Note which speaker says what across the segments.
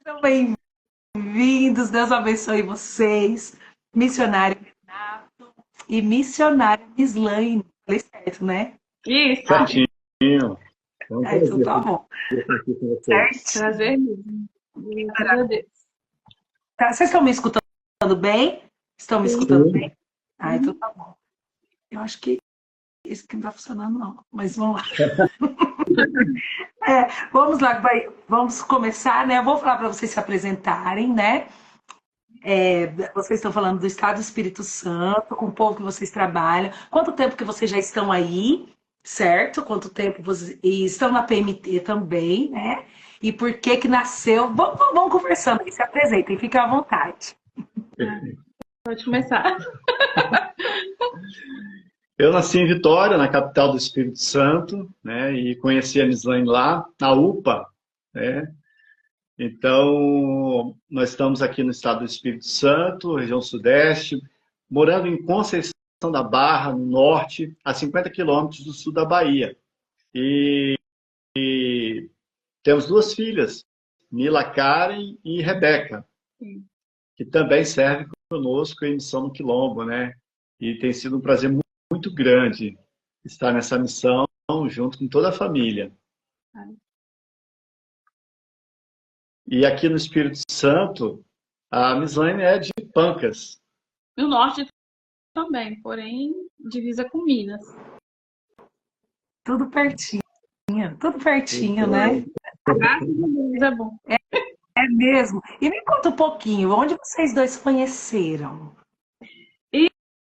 Speaker 1: Sejam bem-vindos, Deus abençoe vocês, missionário Renato e missionária Mislaine. Falei certo, né?
Speaker 2: Isso,
Speaker 1: Ah,
Speaker 3: Certinho. É um
Speaker 1: então
Speaker 3: prazer
Speaker 1: tá bom.
Speaker 3: estar aqui com vocês.
Speaker 1: Certo.
Speaker 2: prazer mesmo. Graças a Deus.
Speaker 1: Tá, vocês estão me escutando bem? Estão me escutando
Speaker 2: Sim.
Speaker 3: Sim.
Speaker 1: bem? Ah, então tá bom. Eu acho que isso aqui não tá funcionando, não. Mas vamos lá. Vamos lá, vamos começar, né? Eu vou falar para vocês se apresentarem, né? Vocês estão falando do Estado do Espírito Santo, com o povo que vocês trabalham. Quanto tempo que vocês já estão aí, certo? Quanto tempo vocês e estão na PMT também, né? E por que que nasceu? Vamos conversando aí, se apresentem, fiquem à vontade.
Speaker 2: Pode começar.
Speaker 3: Eu nasci em Vitória, na capital do Espírito Santo, né? E conheci a Mislaine lá, na UPA, né? Então, nós estamos aqui no estado do Espírito Santo, região sudeste, morando em Conceição da Barra, no norte, a 50 quilômetros do sul da Bahia. E temos duas filhas, Mila Karen e Rebeca,
Speaker 2: Sim.
Speaker 3: que também servem conosco em Missão no Quilombo, né? E tem sido um prazer muito grande estar nessa missão junto com toda a família. E aqui no Espírito Santo, a Mislaine é de Pancas.
Speaker 2: No norte também, porém, divisa com Minas.
Speaker 1: Tudo pertinho, né?
Speaker 2: Graças a Deus é bom.
Speaker 1: É mesmo. E me conta um pouquinho, onde vocês dois se conheceram?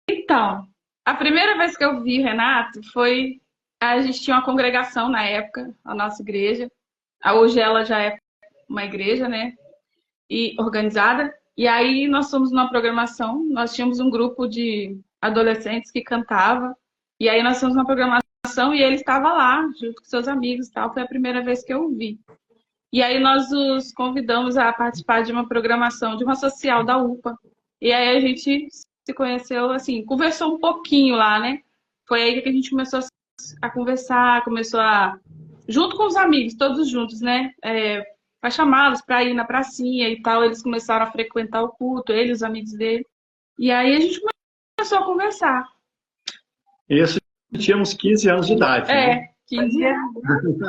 Speaker 2: Então, a primeira vez que eu vi o Renato foi. A gente tinha uma congregação na época, a nossa igreja. Hoje ela já é uma igreja, né? E organizada. E aí nós fomos numa programação, nós tínhamos um grupo de adolescentes que cantava. E aí nós fomos numa programação e ele estava lá, junto com seus amigos e tal. Foi a primeira vez que eu o vi. E aí nós os convidamos a participar de uma programação, de uma social da UPA. E aí a gente se conheceu, assim, conversou um pouquinho lá, né? Foi aí que a gente começou a conversar, junto com os amigos, todos juntos, né? Para chamá-los para ir na pracinha e tal. Eles começaram a frequentar o culto, ele e os amigos dele. E aí a gente começou a conversar.
Speaker 3: Isso, tínhamos 15 anos de idade, né?
Speaker 2: 15 anos.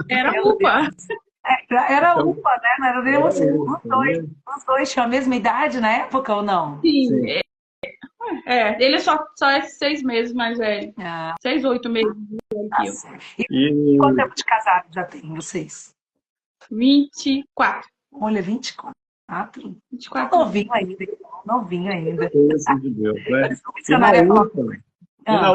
Speaker 2: Era UPA.
Speaker 1: Era UPA, né? Não era nem você.
Speaker 3: Isso, né?
Speaker 1: Os dois tinham a mesma idade na época ou não?
Speaker 2: Sim.
Speaker 3: Sim.
Speaker 2: Ele só é 6 meses mais velho.
Speaker 1: Ah,
Speaker 2: 6, 8 meses mais velho
Speaker 1: tá
Speaker 2: que eu.
Speaker 1: certo. E
Speaker 3: E
Speaker 1: quanto tempo de casado já tem vocês?
Speaker 2: 24.
Speaker 1: Olha, 24. Tá
Speaker 2: 24 anos.
Speaker 1: novinho ainda, novinho ainda.
Speaker 3: bênção de Deus, né?
Speaker 1: Parece que o
Speaker 3: E na
Speaker 1: missionário é novo.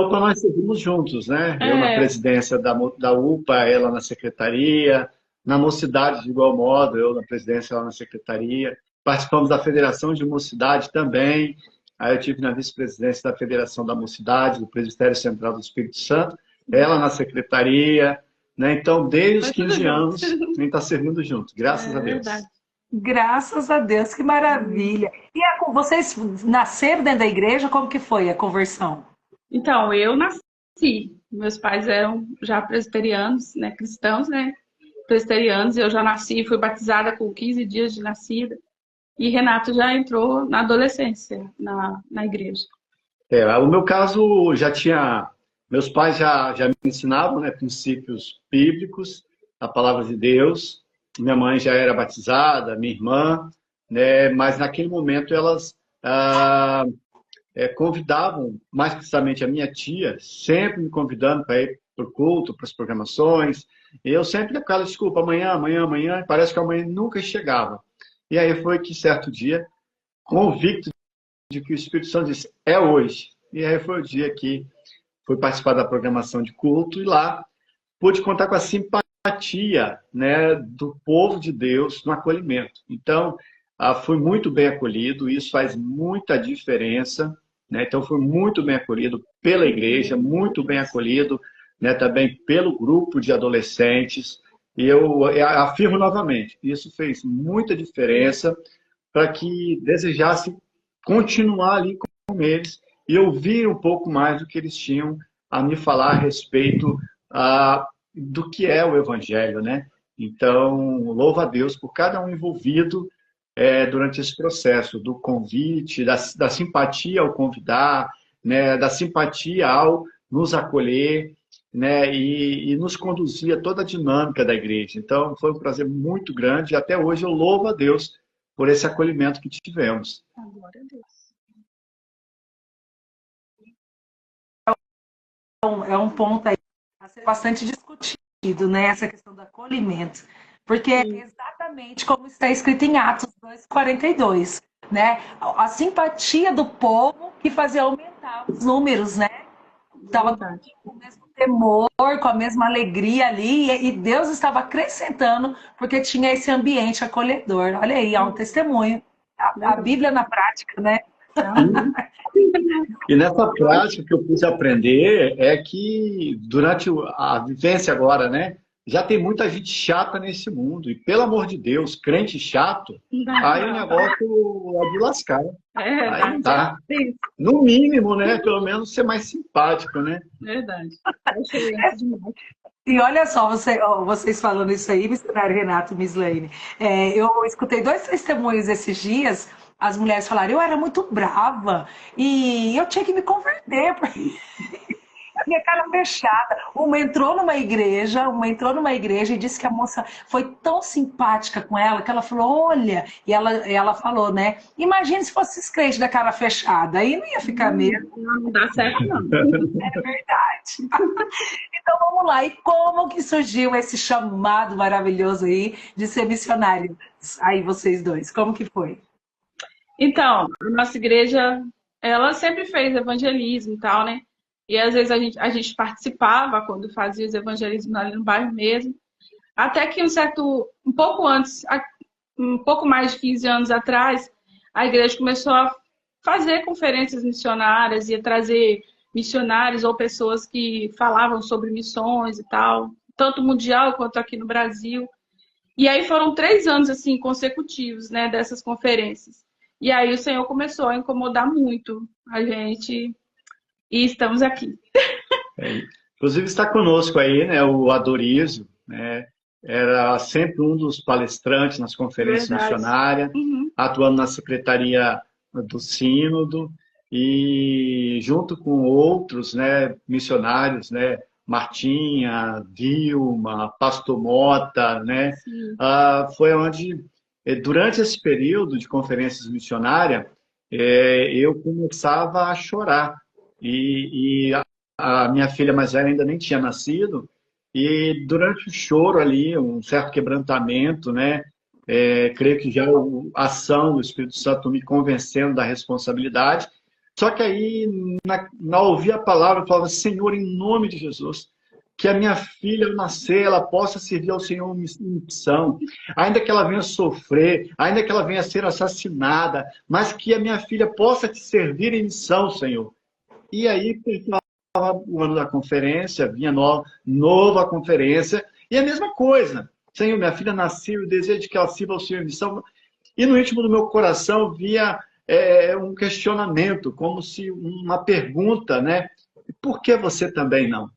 Speaker 3: UPA, nós servimos juntos, né? Eu na presidência da UPA, ela na secretaria, na Mocidade de igual modo, eu na presidência, ela na secretaria. Participamos da Federação de Mocidade também. Aí eu tive na vice-presidência da Federação da Mocidade, do Presbitério Central do Espírito Santo, ela na secretaria, né? Então, desde os 15 anos, a gente está servindo junto, graças a Deus.
Speaker 2: Verdade.
Speaker 1: Graças a Deus, que maravilha. E vocês nasceram dentro da igreja? Como que foi a conversão?
Speaker 2: Então, eu nasci. Meus pais eram já presbiterianos, né? Cristãos, né? Presbiterianos. Eu já nasci, fui batizada com 15 dias de nascida. E Renato já entrou na adolescência, na igreja.
Speaker 3: O meu caso já tinha. Meus pais já me ensinavam, né, princípios bíblicos, a palavra de Deus. Minha mãe já era batizada, minha irmã, né, mas naquele momento elas convidavam, mais precisamente a minha tia, sempre me convidando para ir para o culto, para as programações. E eu sempre com aquela desculpa, amanhã, amanhã, amanhã, e parece que amanhã nunca chegava. E aí foi que certo dia, convicto de que o Espírito Santo disse, é hoje. E aí foi o dia que fui participar da programação de culto e lá pude contar com a simpatia, né, do povo de Deus no acolhimento. Então, fui muito bem acolhido, isso faz muita diferença, né? Então, fui muito bem acolhido pela igreja, muito bem acolhido, né, também pelo grupo de adolescentes. E eu afirmo novamente, isso fez muita diferença para que desejasse continuar ali com eles e ouvir um pouco mais do que eles tinham a me falar a respeito do que é o Evangelho, né? Então, louvo a Deus por cada um envolvido, durante esse processo do convite, da simpatia ao convidar, né, da simpatia ao nos acolher, né, e nos conduzir a toda a dinâmica da igreja. Então, foi um prazer muito grande e até hoje eu louvo a Deus por esse acolhimento que tivemos.
Speaker 2: Glória a Deus.
Speaker 1: É um ponto aí a ser bastante discutido, né? Essa questão do acolhimento. Porque é exatamente como está escrito em Atos 2:42, né? A simpatia do povo que fazia aumentar os números, né? Estava com o mesmo temor, com a mesma alegria ali, e Deus estava acrescentando, porque tinha esse ambiente acolhedor. Olha aí, há um testemunho. A Bíblia na prática, né?
Speaker 3: E nessa prática que eu pude aprender é que durante a vivência agora, né, já tem muita gente chata nesse mundo. E pelo amor de Deus, crente chato, aí o negócio é de lascar. Aí tá. No mínimo, né, pelo menos ser mais simpático, né?
Speaker 2: Verdade.
Speaker 1: E olha só, vocês falando isso aí, missionário Renato, Mislaine, eu escutei 2 testemunhos esses dias. As mulheres falaram, eu era muito brava e eu tinha que me converter, porque a minha cara fechada. Uma entrou numa igreja e disse que a moça foi tão simpática com ela que ela falou, olha, e ela falou, né? Imagine se fosse crente da cara fechada, aí não ia ficar mesmo.
Speaker 2: Não dá certo, não.
Speaker 1: É verdade. Então vamos lá, e como que surgiu esse chamado maravilhoso aí de ser missionário? Aí vocês dois, como que foi?
Speaker 2: Então, a nossa igreja, ela sempre fez evangelismo e tal, né? E às vezes a gente participava quando fazia os evangelismos ali no bairro mesmo. Até que um pouco antes, um pouco mais de 15 anos atrás, a igreja começou a fazer conferências missionárias, ia trazer missionários ou pessoas que falavam sobre missões e tal, tanto mundial quanto aqui no Brasil. E aí foram 3 anos assim consecutivos, né, dessas conferências. E aí o Senhor começou a incomodar muito a gente e estamos aqui.
Speaker 3: Inclusive está conosco aí, né, o Adorizo, né, era sempre um dos palestrantes nas conferências missionárias, atuando na secretaria do Sínodo e junto com outros, né, missionários, né, Martinha, Vilma, Pastor Mota, né, foi onde durante esse período de conferências missionárias, eu começava a chorar. E a minha filha mais velha ainda nem tinha nascido. E durante o choro ali, um certo quebrantamento, né? Creio que já a ação do Espírito Santo me convencendo da responsabilidade. Só que aí, na ouvir a palavra, eu falava, Senhor, em nome de Jesus, que a minha filha, ao nascer, ela possa servir ao Senhor em missão, ainda que ela venha sofrer, ainda que ela venha ser assassinada, mas que a minha filha possa te servir em missão, Senhor. E aí, o ano da conferência, vinha nova conferência, e a mesma coisa. Senhor, minha filha nasceu, eu desejo que ela sirva ao Senhor em missão. E no íntimo do meu coração via um questionamento, como se uma pergunta, né? Por que você também não?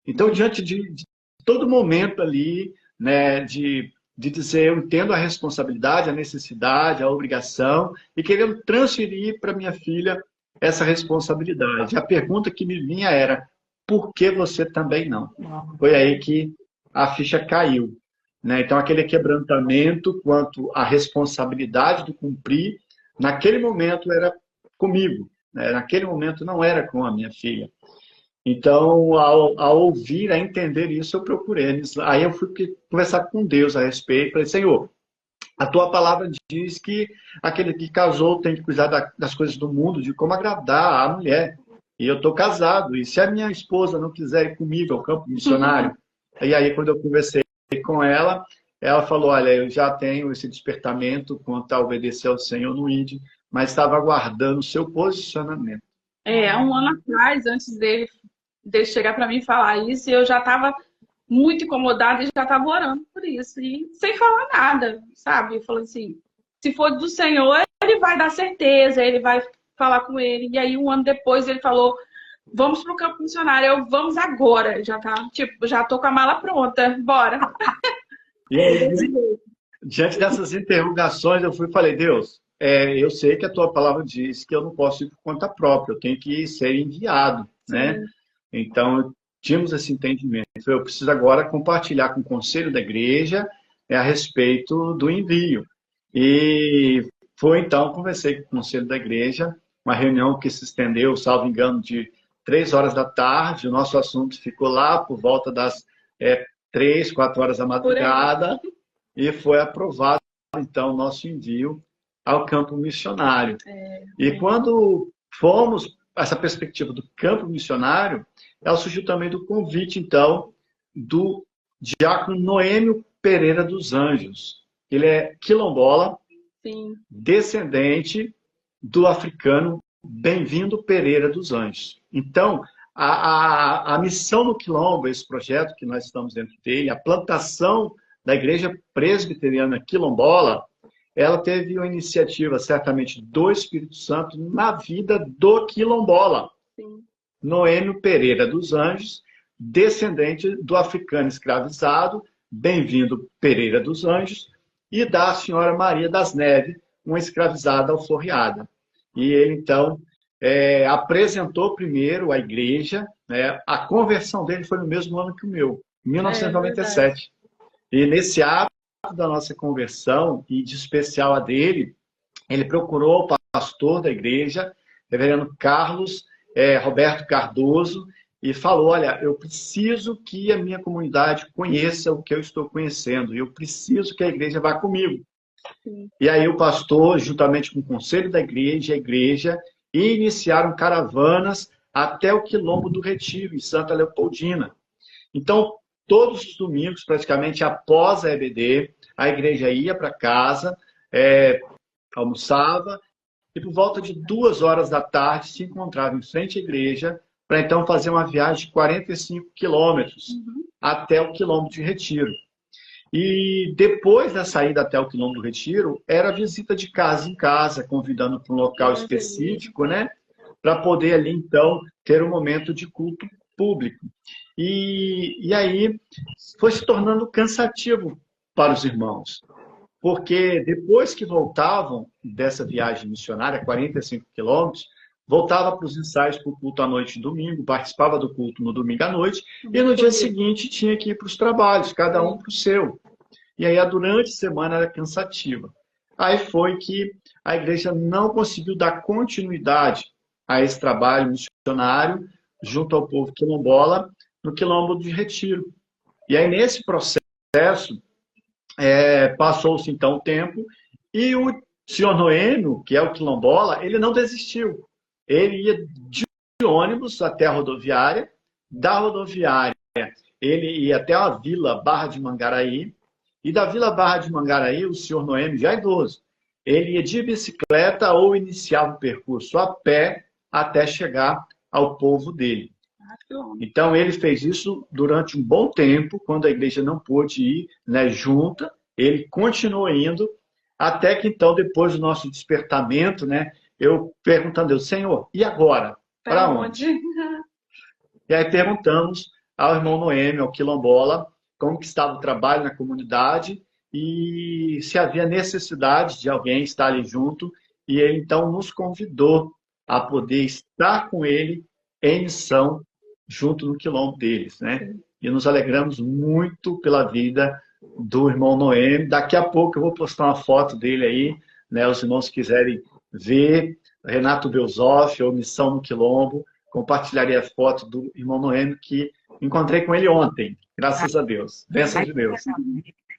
Speaker 3: Então, diante de todo momento ali, né, de dizer, eu entendo a responsabilidade, a necessidade, a obrigação, e querendo transferir para minha filha essa responsabilidade. A pergunta que me vinha era, por que você também não? Foi aí que a ficha caiu, né? Então, aquele quebrantamento quanto à responsabilidade de cumprir, naquele momento era comigo, né? Naquele momento não era com a minha filha. Então, ao ouvir, a entender isso, eu procurei. Aí eu fui conversar com Deus a respeito. Falei, Senhor, a tua palavra diz que aquele que casou tem que cuidar das coisas do mundo, de como agradar a mulher. E eu estou casado. E se a minha esposa não quiser ir comigo ao campo missionário? E aí, quando eu conversei com ela, ela falou, olha, eu já tenho esse despertamento quanto a obedecer ao Senhor no ID, mas estava aguardando o seu posicionamento.
Speaker 2: Há um ano atrás, antes dele chegar para mim e falar isso, eu já estava muito incomodada e já estava orando por isso. E sem falar nada, sabe? Eu falei assim, se for do Senhor, ele vai dar certeza, ele vai falar com ele. E aí, um ano depois, ele falou, vamos para o campo missionário. Eu, vamos agora. Já tá, tipo, já tô com a mala pronta, bora.
Speaker 3: E aí, Diante dessas interrogações, eu fui e falei, Deus, eu sei que a tua palavra diz que eu não posso ir por conta própria, eu tenho que ser enviado, né?
Speaker 2: Sim,
Speaker 3: Então, tínhamos esse entendimento. Eu preciso agora compartilhar com o conselho da igreja a respeito do envio. E foi então, conversei com o conselho da igreja, uma reunião que se estendeu, salvo engano, de 3 horas da tarde. O nosso assunto ficou lá por volta das 3, 4 horas da
Speaker 2: por aí.
Speaker 3: madrugada e foi aprovado, então, o nosso envio ao campo missionário. E quando fomos essa perspectiva do campo missionário, ela surgiu também do convite, então, do diácono Noêmio Pereira dos Anjos. Ele é quilombola,
Speaker 2: Sim,
Speaker 3: descendente do africano Bem-vindo Pereira dos Anjos. Então, a missão no Quilombo, esse projeto que nós estamos dentro dele, a plantação da Igreja Presbiteriana Quilombola, ela teve uma iniciativa, certamente, do Espírito Santo na vida do quilombola.
Speaker 2: sim.
Speaker 3: Noêmio Pereira dos Anjos, descendente do africano escravizado, Bem-vindo Pereira dos Anjos, e da senhora Maria das Neves, uma escravizada alforriada. E ele, então, apresentou primeiro à igreja, né? A conversão dele foi no mesmo ano que o meu, em
Speaker 2: Verdade.
Speaker 3: 1997. E nesse ato da nossa conversão, e de especial a dele, ele procurou o pastor da igreja, reverendo Carlos Roberto Cardoso, e falou, olha, eu preciso que a minha comunidade conheça o que eu estou conhecendo, e eu preciso que a igreja vá comigo.
Speaker 2: Sim.
Speaker 3: E aí o pastor, juntamente com o conselho da igreja, a igreja, iniciaram caravanas até o Quilombo do Retiro, em Santa Leopoldina. Então, todos os domingos, praticamente após a EBD, a igreja ia para casa, almoçava, e por volta de 2 horas da tarde se encontrava em frente à igreja para então fazer uma viagem de 45 quilômetros até o Quilombo de Retiro. E depois da saída até o Quilombo do Retiro, era visita de casa em casa, convidando para um local específico, né? Para poder ali, então, ter um momento de culto público. E aí foi se tornando cansativo para os irmãos, porque depois que voltavam dessa viagem missionária, 45 quilômetros, voltava para os ensaios para o culto à noite e domingo, participava do culto no domingo à noite, e no dia seguinte tinha que ir para os trabalhos, cada um para o seu. E aí, durante a semana, era cansativa. Aí foi que a igreja não conseguiu dar continuidade a esse trabalho missionário junto ao povo quilombola, no Quilombo de Retiro. E aí, nesse processo, passou-se então o tempo, e o senhor Noêmio, que é o quilombola, ele não desistiu. Ele ia de ônibus até a rodoviária, da rodoviária ele ia até a Vila Barra de Mangaraí, e da Vila Barra de Mangaraí, o senhor Noêmio, já idoso, ele ia de bicicleta ou iniciava o percurso a pé até chegar ao povo dele. Então, ele fez isso durante um bom tempo, quando a igreja não pôde ir, né, junta, ele continuou indo, até que então, depois do nosso despertamento, né, eu perguntando a Deus, Senhor, e agora? Para onde? E aí perguntamos ao irmão Noêmio, ao quilombola, como que estava o trabalho na comunidade e se havia necessidade de alguém estar ali junto. E ele então nos convidou a poder estar com ele em missão junto no quilombo deles, né? E nos alegramos muito pela vida do irmão Noêmio. Daqui a pouco eu vou postar uma foto dele aí, né? Os irmãos quiserem ver, Renato Belzoff, ou Missão no Quilombo, compartilharia a foto do irmão Noêmio, que encontrei com ele ontem, graças a Deus. Bênção de Deus.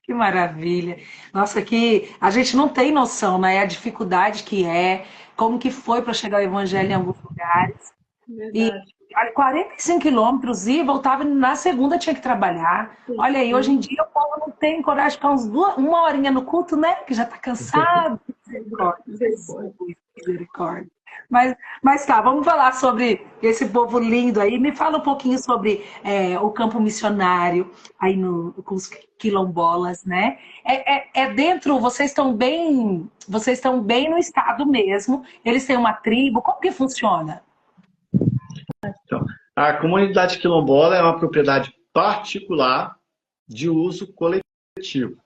Speaker 1: Que maravilha. Nossa, que a gente não tem noção, né? A dificuldade que é, como que foi para chegar o evangelho em alguns lugares.
Speaker 2: Verdade.
Speaker 1: E 45 quilômetros e voltava na segunda, tinha que trabalhar. Olha aí, hoje em dia o povo não tem coragem de ficar uma horinha no culto, né? Que já está cansado. Misericórdia. Mas tá, vamos falar sobre esse povo lindo aí. Me fala um pouquinho sobre o campo missionário aí com os quilombolas, né? Dentro, vocês estão bem no estado mesmo. Eles têm uma tribo. Como que funciona?
Speaker 3: Então, a comunidade quilombola é uma propriedade particular de uso coletivo.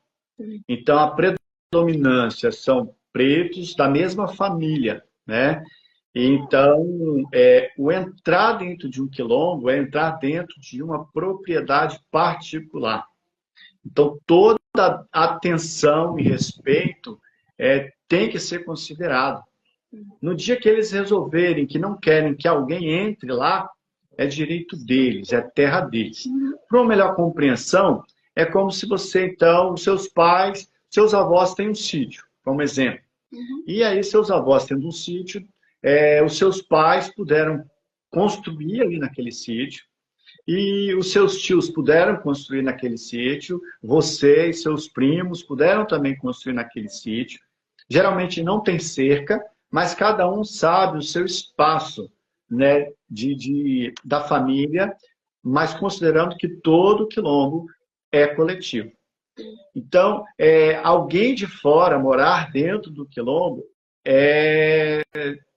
Speaker 3: Então, a predominância são pretos da mesma família, né? Então, o entrar dentro de um quilombo é entrar dentro de uma propriedade particular. Então, toda atenção e respeito tem que ser considerado. No dia que eles resolverem que não querem que alguém entre lá, é direito deles, é terra deles. Para uma melhor compreensão, é como se você, então, seus pais, seus avós têm um sítio, como exemplo. E aí, seus avós tendo um sítio, os seus pais puderam construir ali naquele sítio, e os seus tios puderam construir naquele sítio, você e seus primos puderam também construir naquele sítio. Geralmente não tem cerca, mas cada um sabe o seu espaço, né, da família, mas considerando que todo quilombo é coletivo. Então, alguém de fora morar dentro do quilombo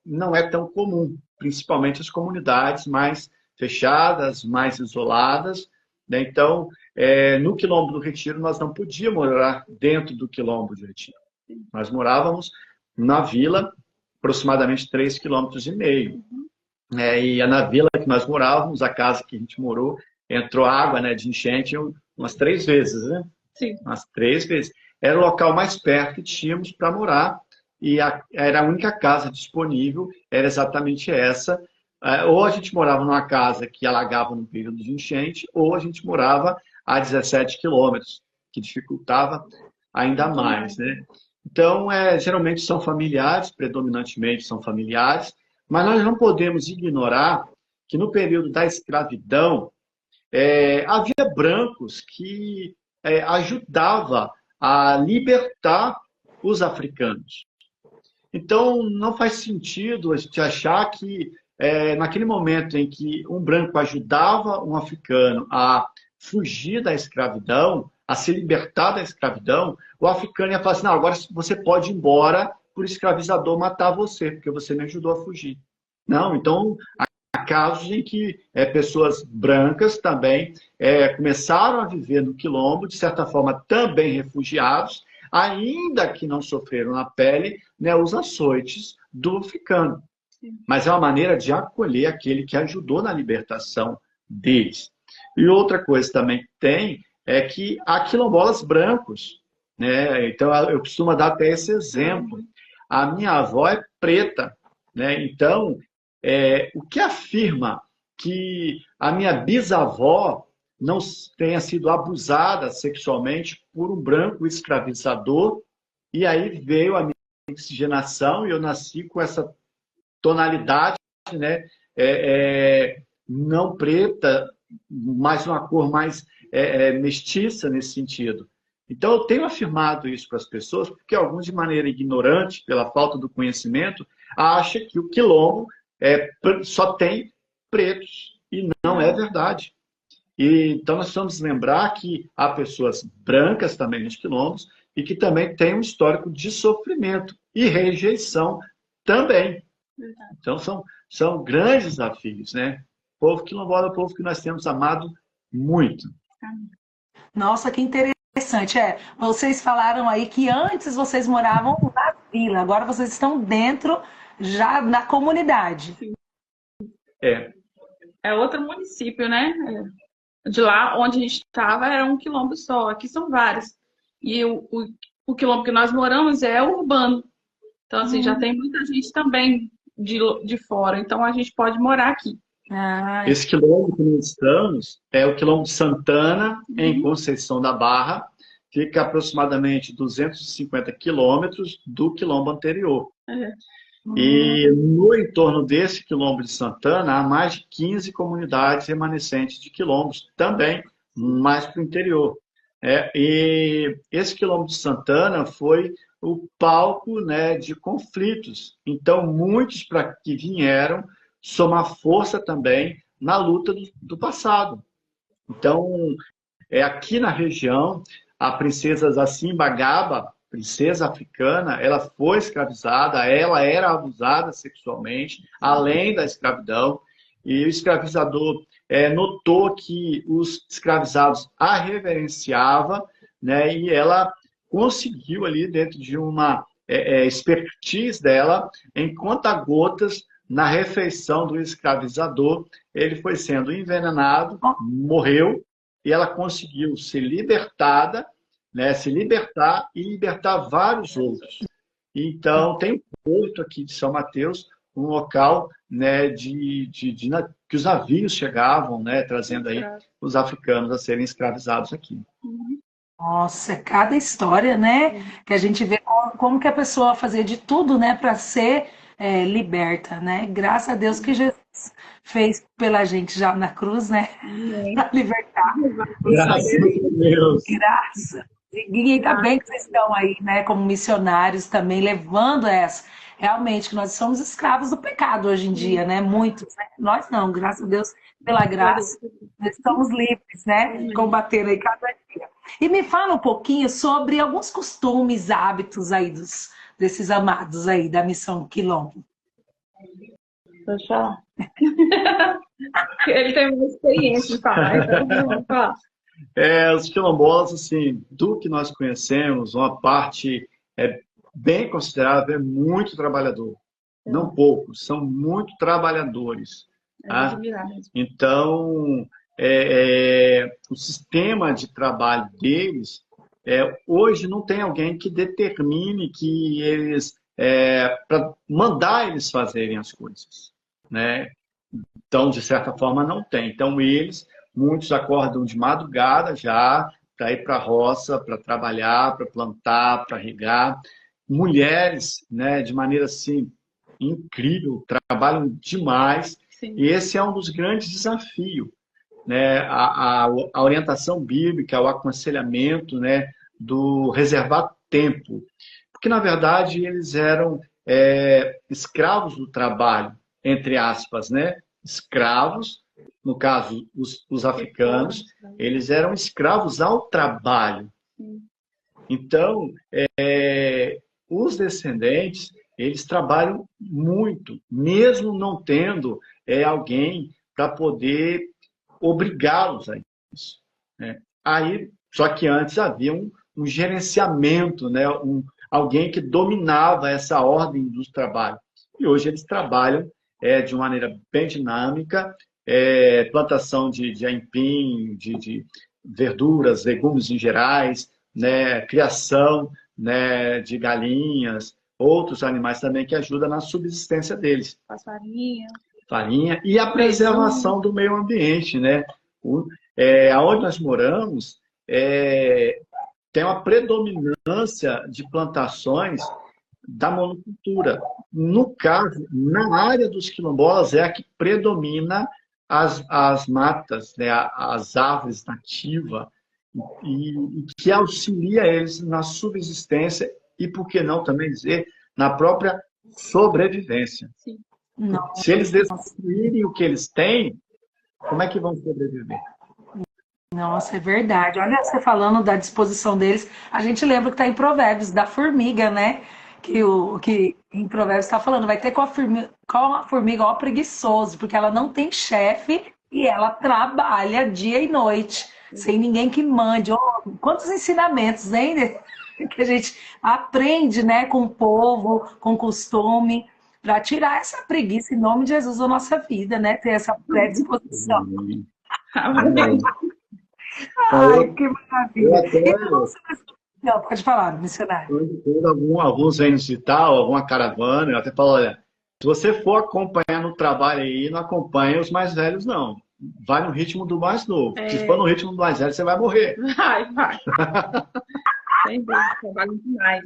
Speaker 3: não é tão comum, principalmente as comunidades mais fechadas, mais isoladas, né? Então, no Quilombo do Retiro, nós não podíamos morar dentro do Quilombo do Retiro. Nós morávamos na vila, aproximadamente 3,5 km. E na vila que nós morávamos, a casa que a gente morou, entrou água, né, de enchente umas 3 vezes, né?
Speaker 2: Sim.
Speaker 3: Umas 3 vezes. Era o local mais perto que tínhamos para morar, e era a única casa disponível, era exatamente essa. Ou a gente morava numa casa que alagava no período de enchente, ou a gente morava a 17 quilômetros, que dificultava ainda mais, né? Então, geralmente são familiares, predominantemente são familiares, mas nós não podemos ignorar que no período da escravidão havia brancos que ajudavam a libertar os africanos. Então, não faz sentido a gente achar que naquele momento em que um branco ajudava um africano a fugir da escravidão, a se libertar da escravidão, o africano ia falar assim, não, agora você pode ir embora por escravizador matar você, porque você me ajudou a fugir. Não, então, há casos em que pessoas brancas também começaram a viver no quilombo, de certa forma também refugiados, ainda que não sofreram na pele, né, os açoites do africano. Mas é uma maneira de acolher aquele que ajudou na libertação deles. E outra coisa também que tem é que há quilombolas brancos, né? Então, eu costumo dar até esse exemplo. A minha avó é preta, né? Então, o que afirma que a minha bisavó não tenha sido abusada sexualmente por um branco escravizador, e aí veio a minha miscigenação e eu nasci com essa tonalidade, né? Não preta, mas uma cor mais mestiça nesse sentido. Então, eu tenho afirmado isso para as pessoas, porque alguns, de maneira ignorante, pela falta do conhecimento, acham que o quilombo só tem pretos, e não é verdade. Então, nós precisamos lembrar que há pessoas brancas também nos quilombos e que também têm um histórico de sofrimento e rejeição também. Então, são grandes desafios, né? O povo quilombola é o povo que nós temos amado muito.
Speaker 1: Nossa, que interessante. Vocês falaram aí que antes vocês moravam na vila, agora vocês estão dentro, já na comunidade.
Speaker 2: É outro município, né? De lá onde a gente estava era um quilombo só, aqui são vários. E o quilombo que nós moramos é urbano. Então, assim, já tem muita gente também de fora, então a gente pode morar aqui.
Speaker 3: Esse quilombo que nós estamos é o quilombo de Santana, em Conceição da Barra, fica aproximadamente 250 quilômetros do quilombo anterior. E no entorno desse quilombo de Santana, há mais de 15 comunidades remanescentes de quilombos, também mais para o interior. E esse quilombo de Santana foi o palco, né, de conflitos. Então, muitos para que vieram somar força também na luta do passado. Então, aqui na região, a princesa Zacim Bagaba, princesa africana, ela foi escravizada, ela era abusada sexualmente, além da escravidão, e o escravizador notou que os escravizados a reverenciava, né, e ela conseguiu ali, dentro de uma expertise dela, em conta-gotas, na refeição do escravizador, ele foi sendo envenenado, morreu, e ela conseguiu ser libertada, né, se libertar e libertar vários outros. Então, tem um porto aqui de São Mateus, um local, né, que os navios chegavam, né, trazendo aí os africanos a serem escravizados aqui.
Speaker 1: Nossa, cada história, né? Que a gente vê como que a pessoa fazia de tudo, né, para ser liberta, né? Graças a Deus que Jesus fez pela gente já na cruz, né? Para libertar.
Speaker 3: Graças a Deus.
Speaker 1: Graça. E ainda bem que vocês estão aí, né, como missionários também, levando essa. Realmente, que nós somos escravos do pecado hoje em dia, né? Muitos, né? Nós não, graças a Deus, pela graça, nós estamos livres, né? Combatendo aí cada dia. E me fala um pouquinho sobre alguns costumes, hábitos aí desses amados aí da Missão Quilombo.
Speaker 2: Pode falar. Ele tem uma experiência de falar, então vamos falar.
Speaker 3: Os quilombolas, assim, do que nós conhecemos, uma parte bem considerável, é muito trabalhador. Não poucos, são muito trabalhadores. Tá? Então, o sistema de trabalho deles, hoje não tem alguém que determine que eles, para mandar eles fazerem as coisas. Né? Então, de certa forma, não tem. Então, muitos acordam de madrugada já para ir para a roça, para trabalhar, para plantar, para regar. Mulheres, né, de maneira assim, incrível, trabalham demais. Sim. E esse é um dos grandes desafios. Né? A orientação bíblica, o aconselhamento, né, do reservar tempo. Porque, na verdade, eles eram escravos do trabalho, entre aspas, né? Escravos, no caso, os africanos, eles eram escravos ao trabalho. Então, os descendentes, eles trabalham muito, mesmo não tendo alguém para poder obrigá-los a isso. Né? Só que antes havia um gerenciamento, né? Alguém que dominava essa ordem do trabalho. E hoje eles trabalham de maneira bem dinâmica, plantação de aipim, de verduras, legumes em gerais, né, criação, né, de galinhas, outros animais também que ajudam na subsistência deles.
Speaker 2: Faz farinha.
Speaker 3: Farinha e a preservação do meio ambiente, né? Aonde nós moramos, tem uma predominância de plantações da monocultura. No caso, na área dos quilombolas, é a que predomina as matas, né, as árvores nativas, e que auxilia eles na subsistência e, por que não também dizer, na própria sobrevivência.
Speaker 2: Sim.
Speaker 3: Se eles destruírem o que eles têm, como é que vão sobreviver?
Speaker 1: Nossa, é verdade. Olha, você falando da disposição deles, a gente lembra que está em Provérbios, da formiga, né? Que em Provérbios está falando, vai ter com a formiga, ó, preguiçoso, porque ela não tem chefe e ela trabalha dia e noite, sem ninguém que mande. Oh, quantos ensinamentos, hein? Que a gente aprende, né, com o povo, com o costume, para tirar essa preguiça em nome de Jesus da nossa vida, né? Ter essa predisposição. Ai, que maravilha. Não, pode falar, missionário.
Speaker 3: Quando alguns vêm visitar, alguma caravana, eu até falo, olha, se você for acompanhar no trabalho aí, não acompanha os mais velhos, não. Vai no ritmo do mais novo. Se for no ritmo do mais velho, você vai morrer.
Speaker 2: Vai. Sem dúvida, trabalho demais.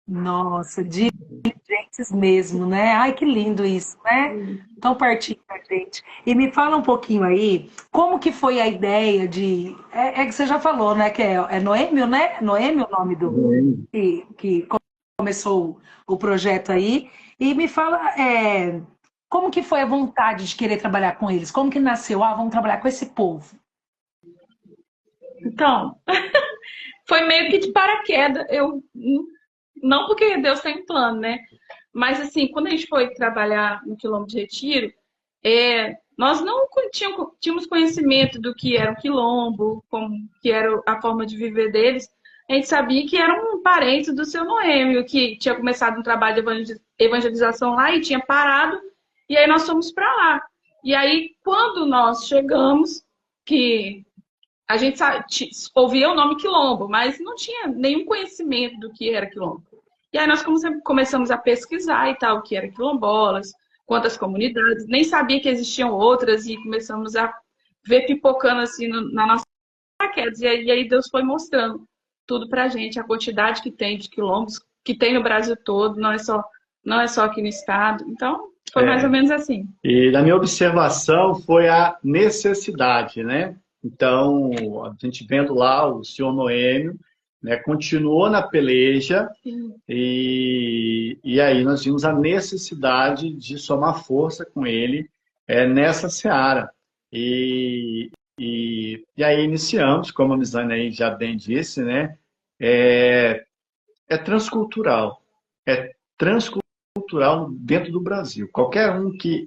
Speaker 1: Nossa, diligentes mesmo, né? Ai, que lindo isso, né? Tão pertinho da gente. E me fala um pouquinho aí, como que foi a ideia de... que você já falou, né? Que é Noêmio, né? Noêmio o nome do... Que começou o projeto aí. E me fala, como que foi a vontade de querer trabalhar com eles? Como que nasceu? Vamos trabalhar com esse povo.
Speaker 2: Então, foi meio que de paraquedas. Não porque Deus tem um plano, né? Mas, assim, quando a gente foi trabalhar no Quilombo de Retiro, nós não tínhamos conhecimento do que era um quilombo, como que era a forma de viver deles, a gente sabia que era um parente do seu Noêmio, que tinha começado um trabalho de evangelização lá e tinha parado, e aí nós fomos para lá. E aí, quando nós chegamos, que a gente ouvia o nome Quilombo, mas não tinha nenhum conhecimento do que era Quilombo. E aí nós começamos a pesquisar e tal, o que era quilombolas, quantas comunidades, nem sabia que existiam outras, e começamos a ver pipocando assim na nossa paraquedas. E aí Deus foi mostrando tudo pra gente, a quantidade que tem de quilombos, que tem no Brasil todo, não é só aqui no estado. Então, foi mais ou menos assim.
Speaker 3: E na minha observação foi a necessidade, né? Então, a gente vendo lá o senhor Noêmio, né, continuou na peleja e aí nós vimos a necessidade de somar força com ele nessa seara. E aí iniciamos, como a Misane aí já bem disse, né? É transcultural. É transcultural dentro do Brasil. Qualquer um que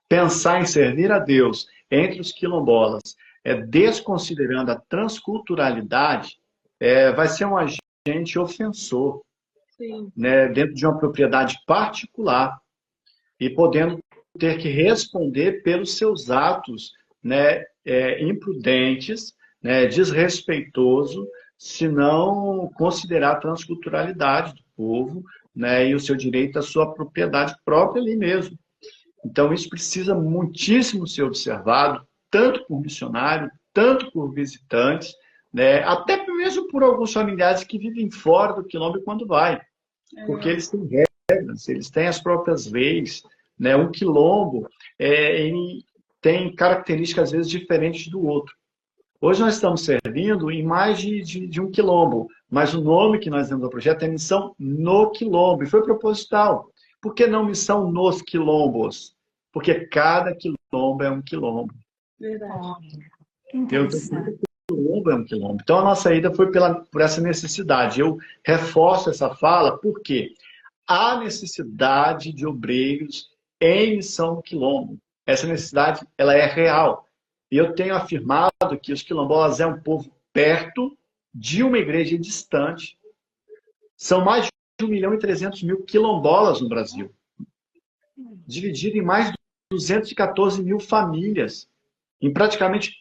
Speaker 3: pensar em servir a Deus entre os quilombolas, desconsiderando a transculturalidade, vai ser um agente ofensor, né, dentro de uma propriedade particular e podendo ter que responder pelos seus atos, né, imprudentes, né, desrespeitoso, se não considerar a transculturalidade do povo, né, e o seu direito à sua propriedade própria ali mesmo. Então, isso precisa muitíssimo ser observado, tanto por missionário, tanto por visitantes, né, até mesmo por alguns familiares que vivem fora do quilombo quando vai, porque eles têm regras, eles têm as próprias leis, né? Um quilombo ele tem características, às vezes, diferentes do outro. Hoje nós estamos servindo em mais de um quilombo, mas o nome que nós demos ao projeto é Missão no Quilombo, e foi proposital. Por que não Missão nos Quilombos? Porque cada quilombo é um quilombo.
Speaker 2: Verdade.
Speaker 1: Interessante.
Speaker 3: Quilombo é um quilombo. Então a nossa ida foi por essa necessidade. Eu reforço essa fala porque há necessidade de obreiros em missão no quilombo. Essa necessidade ela é real. E eu tenho afirmado que os quilombolas é um povo perto de uma igreja distante. São mais de 1.300.000 quilombolas no Brasil, dividido em mais de 214.000 famílias. Em praticamente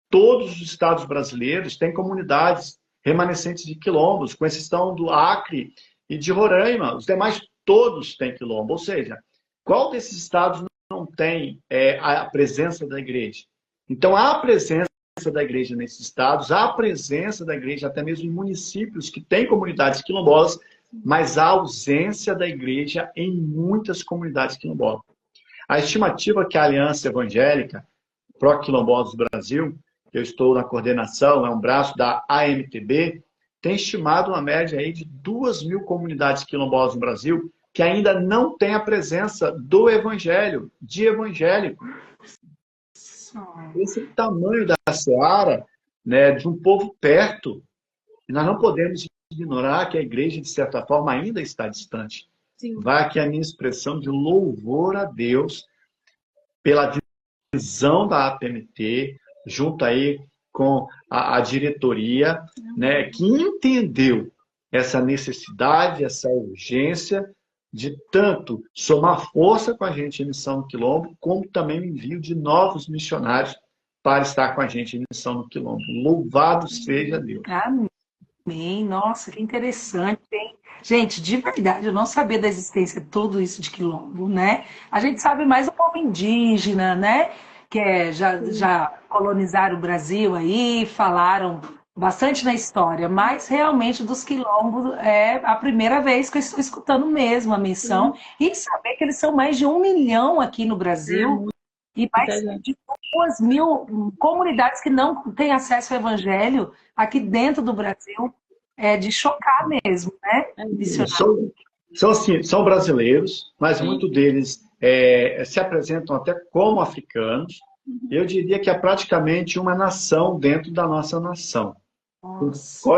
Speaker 3: todos os estados brasileiros tem comunidades remanescentes de quilombos, com exceção do Acre e de Roraima. Os demais todos têm quilombo. Ou seja, qual desses estados não tem a presença da igreja? Então, há a presença da igreja nesses estados, há a presença da igreja até mesmo em municípios que têm comunidades quilombolas, mas há ausência da igreja em muitas comunidades quilombolas. A estimativa que a Aliança Evangélica Pró-Quilombolas do Brasil, eu estou na coordenação, é um braço da AMTB, tem estimado uma média aí de 2.000 comunidades quilombolas no Brasil que ainda não tem a presença do evangelho, de evangélico. Esse é o tamanho da seara, né, de um povo perto. E nós não podemos ignorar que a igreja, de certa forma, ainda está distante.
Speaker 2: Sim.
Speaker 3: Vai aqui a minha expressão de louvor a Deus pela visão da APMT, junto aí com a diretoria, né, que entendeu essa necessidade, essa urgência de tanto somar força com a gente em Missão no Quilombo, como também o envio de novos missionários para estar com a gente em Missão no Quilombo. Louvado seja Deus.
Speaker 1: Amém. Nossa, que interessante, hein? Gente, de verdade, eu não sabia da existência de tudo isso de quilombo, né? A gente sabe mais o povo indígena, né? Que já colonizaram o Brasil aí, falaram bastante na história, mas realmente dos quilombos é a primeira vez que eu estou escutando mesmo a menção. E saber que eles são mais de 1 milhão aqui no Brasil e mais de 2.000 comunidades que não têm acesso ao evangelho aqui dentro do Brasil. É de chocar mesmo, né?
Speaker 3: São brasileiros, mas muitos deles se apresentam até como africanos. Eu diria que é praticamente uma nação dentro da nossa nação.
Speaker 1: Nossa.
Speaker 3: Com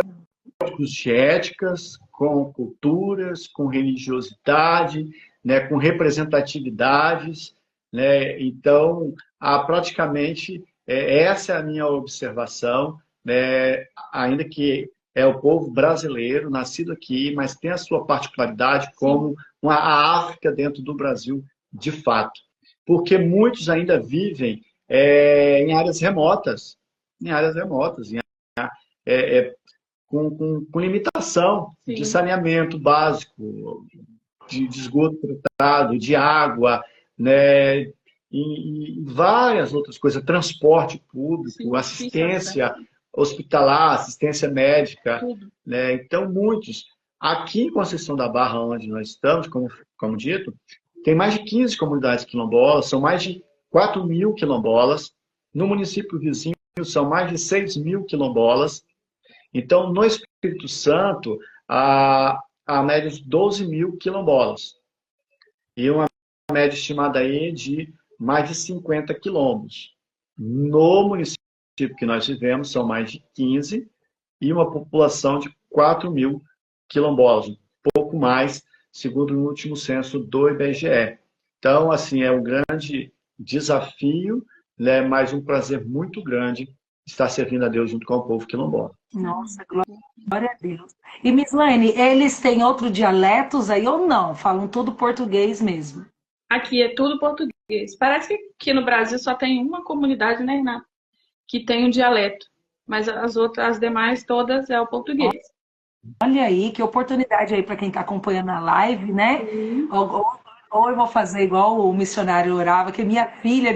Speaker 3: códigos de éticas, com culturas, com religiosidade, né, com representatividades. Né? Então, praticamente, essa é a minha observação, né? Ainda que é o povo brasileiro, nascido aqui, mas tem a sua particularidade como a África dentro do Brasil, de fato. Porque muitos ainda vivem em áreas remotas, com limitação de saneamento básico, de esgoto tratado, de água, né? E várias outras coisas, transporte público, assistência hospitalar, assistência médica, né? Então, muitos. Aqui em Conceição da Barra, onde nós estamos, como dito, tem mais de 15 comunidades quilombolas, são mais de 4.000 quilombolas. No município vizinho, são mais de 6.000 quilombolas. Então, no Espírito Santo, há média de 12.000 quilombolas. E uma média estimada aí de mais de 50 quilombos. No município que nós vivemos, são mais de 15 e uma população de 4.000 quilombolas, um pouco mais, segundo o último censo do IBGE. Então, assim, é um grande desafio, né, mas um prazer muito grande estar servindo a Deus junto com o povo quilombola.
Speaker 1: Nossa, glória a Deus. E, Mislaine, eles têm outros dialetos aí ou não? Falam tudo português mesmo?
Speaker 2: Aqui é tudo português. Parece que aqui no Brasil só tem uma comunidade, né, Renata, que tem um dialeto. Mas as demais todas é o português.
Speaker 1: Olha aí, que oportunidade aí para quem está acompanhando a live, né? Ou eu vou fazer igual o missionário orava, que minha filha.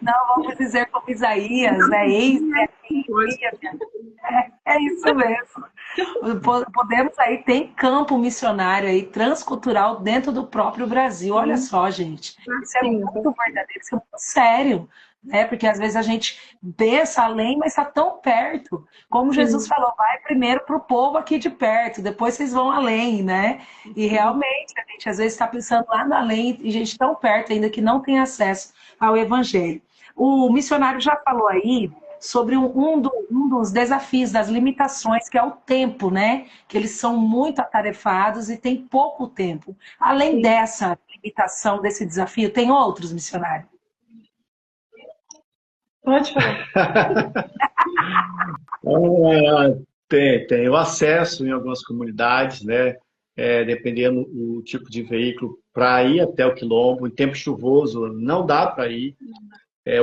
Speaker 1: Não vamos dizer como Isaías, né? Eis minha filha. É isso mesmo. Podemos aí, tem campo missionário aí, transcultural dentro do próprio Brasil. Olha só, gente. Isso é muito verdadeiro, isso é muito sério. Né? Porque às vezes a gente pensa além, mas está tão perto. Como Jesus falou, vai primeiro para o povo aqui de perto, depois vocês vão além, né? E realmente, a gente às vezes está pensando lá no além e gente tão perto ainda que não tem acesso ao Evangelho. O missionário já falou aí sobre um dos desafios, das limitações, que é o tempo, né? Que eles são muito atarefados e têm pouco tempo. Além dessa limitação, desse desafio, tem outros, missionários?
Speaker 2: Pode falar.
Speaker 3: Tem o acesso em algumas comunidades, né? Dependendo do tipo de veículo, para ir até o quilombo, em tempo chuvoso, não dá para ir.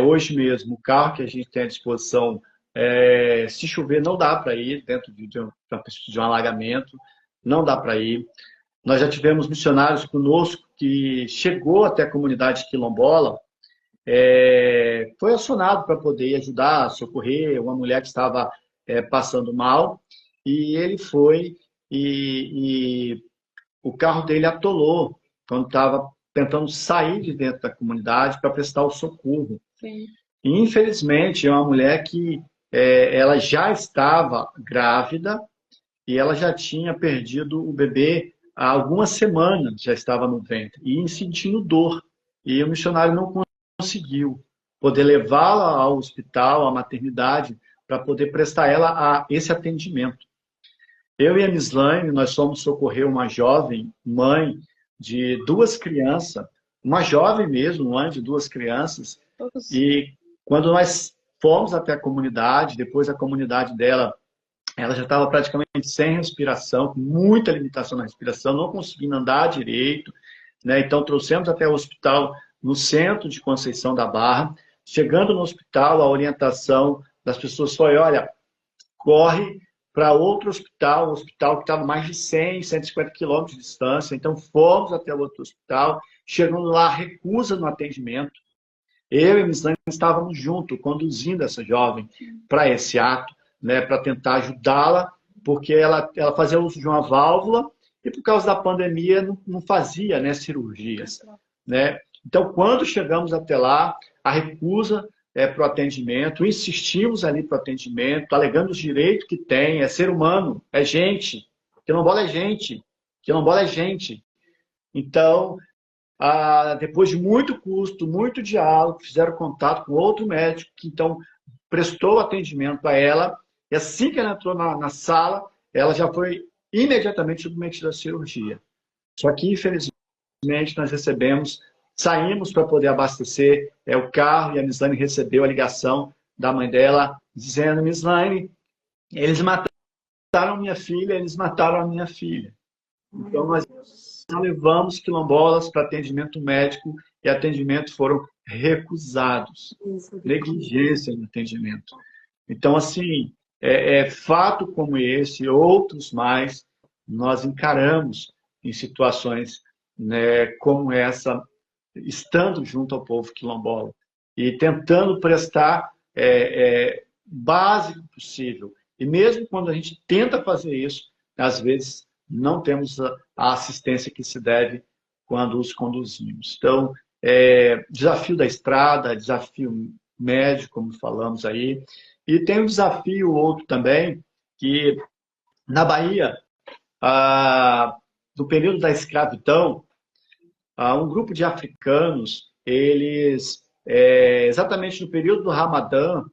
Speaker 3: Hoje mesmo, o carro que a gente tem à disposição, se chover, não dá para ir dentro de um alagamento, não dá para ir. Nós já tivemos missionários conosco que chegou até a comunidade quilombola, foi acionado para poder ajudar, socorrer uma mulher que estava passando mal, e ele foi e o carro dele atolou quando estava tentando sair de dentro da comunidade para prestar o socorro.
Speaker 2: Sim.
Speaker 3: E, infelizmente, é uma mulher que ela já estava grávida e ela já tinha perdido o bebê há algumas semanas, já estava no ventre, e sentindo dor. E o missionário não conseguiu poder levá-la ao hospital, à maternidade, para poder prestar ela a esse atendimento. Eu e a Mislaine, nós fomos socorrer uma jovem mãe de 2 crianças, uma jovem mesmo, mãe de 2 crianças, e quando nós fomos até a comunidade, depois a comunidade dela, ela já estava praticamente sem respiração, com muita limitação na respiração, não conseguindo andar direito, né? Então trouxemos até o hospital no centro de Conceição da Barra. Chegando no hospital, a orientação das pessoas foi, olha, corre para outro hospital, um hospital que estava a mais de 100, 150 quilômetros de distância. Então, fomos até o outro hospital, chegando lá, recusa no atendimento. Eu e a Mislaine estávamos juntos, conduzindo essa jovem para esse ato, né, para tentar ajudá-la, porque ela fazia uso de uma válvula e, por causa da pandemia, não fazia, né, cirurgias. Né? Então, quando chegamos até lá, a recusa para o atendimento, insistimos ali para o atendimento, alegando os direitos que tem, é ser humano, é gente, quilombola é gente, quilombola é gente. Então, depois de muito custo, muito diálogo, fizeram contato com outro médico, que então prestou atendimento a ela, e assim que ela entrou na sala, ela já foi imediatamente submetida à cirurgia. Só que, infelizmente, nós saímos para poder abastecer o carro, e a Mislaine recebeu a ligação da mãe dela, dizendo, Mislaine, Eles mataram minha filha, eles mataram a minha filha. Então, nós levamos quilombolas para atendimento médico e atendimento foram recusados. Negligência no atendimento. Então, assim, fato como esse e outros mais, nós encaramos em situações, né, como essa, estando junto ao povo quilombola e tentando prestar básico possível. E mesmo quando a gente tenta fazer isso, às vezes não temos a assistência que se deve quando os conduzimos. Então, desafio da estrada, desafio médio, como falamos aí, e tem um desafio outro também, que na Bahia, no período da escravidão, um grupo de africanos, eles, exatamente no período do Ramadã,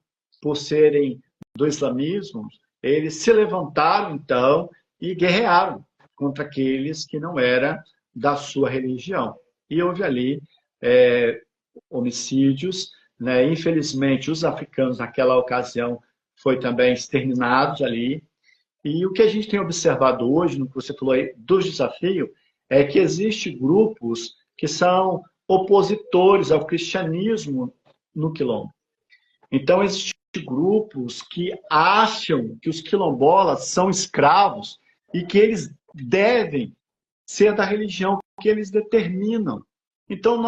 Speaker 3: por serem do islamismo, eles se levantaram, então, e guerrearam contra aqueles que não eram da sua religião. E houve ali homicídios, né? Infelizmente, os africanos, naquela ocasião, foi também exterminados ali. E o que a gente tem observado hoje, no que você falou aí, dos desafios, é que existem grupos que são opositores ao cristianismo no quilombo. Então, existem grupos que acham que os quilombolas são escravos e que eles devem ser da religião que eles determinam. Então,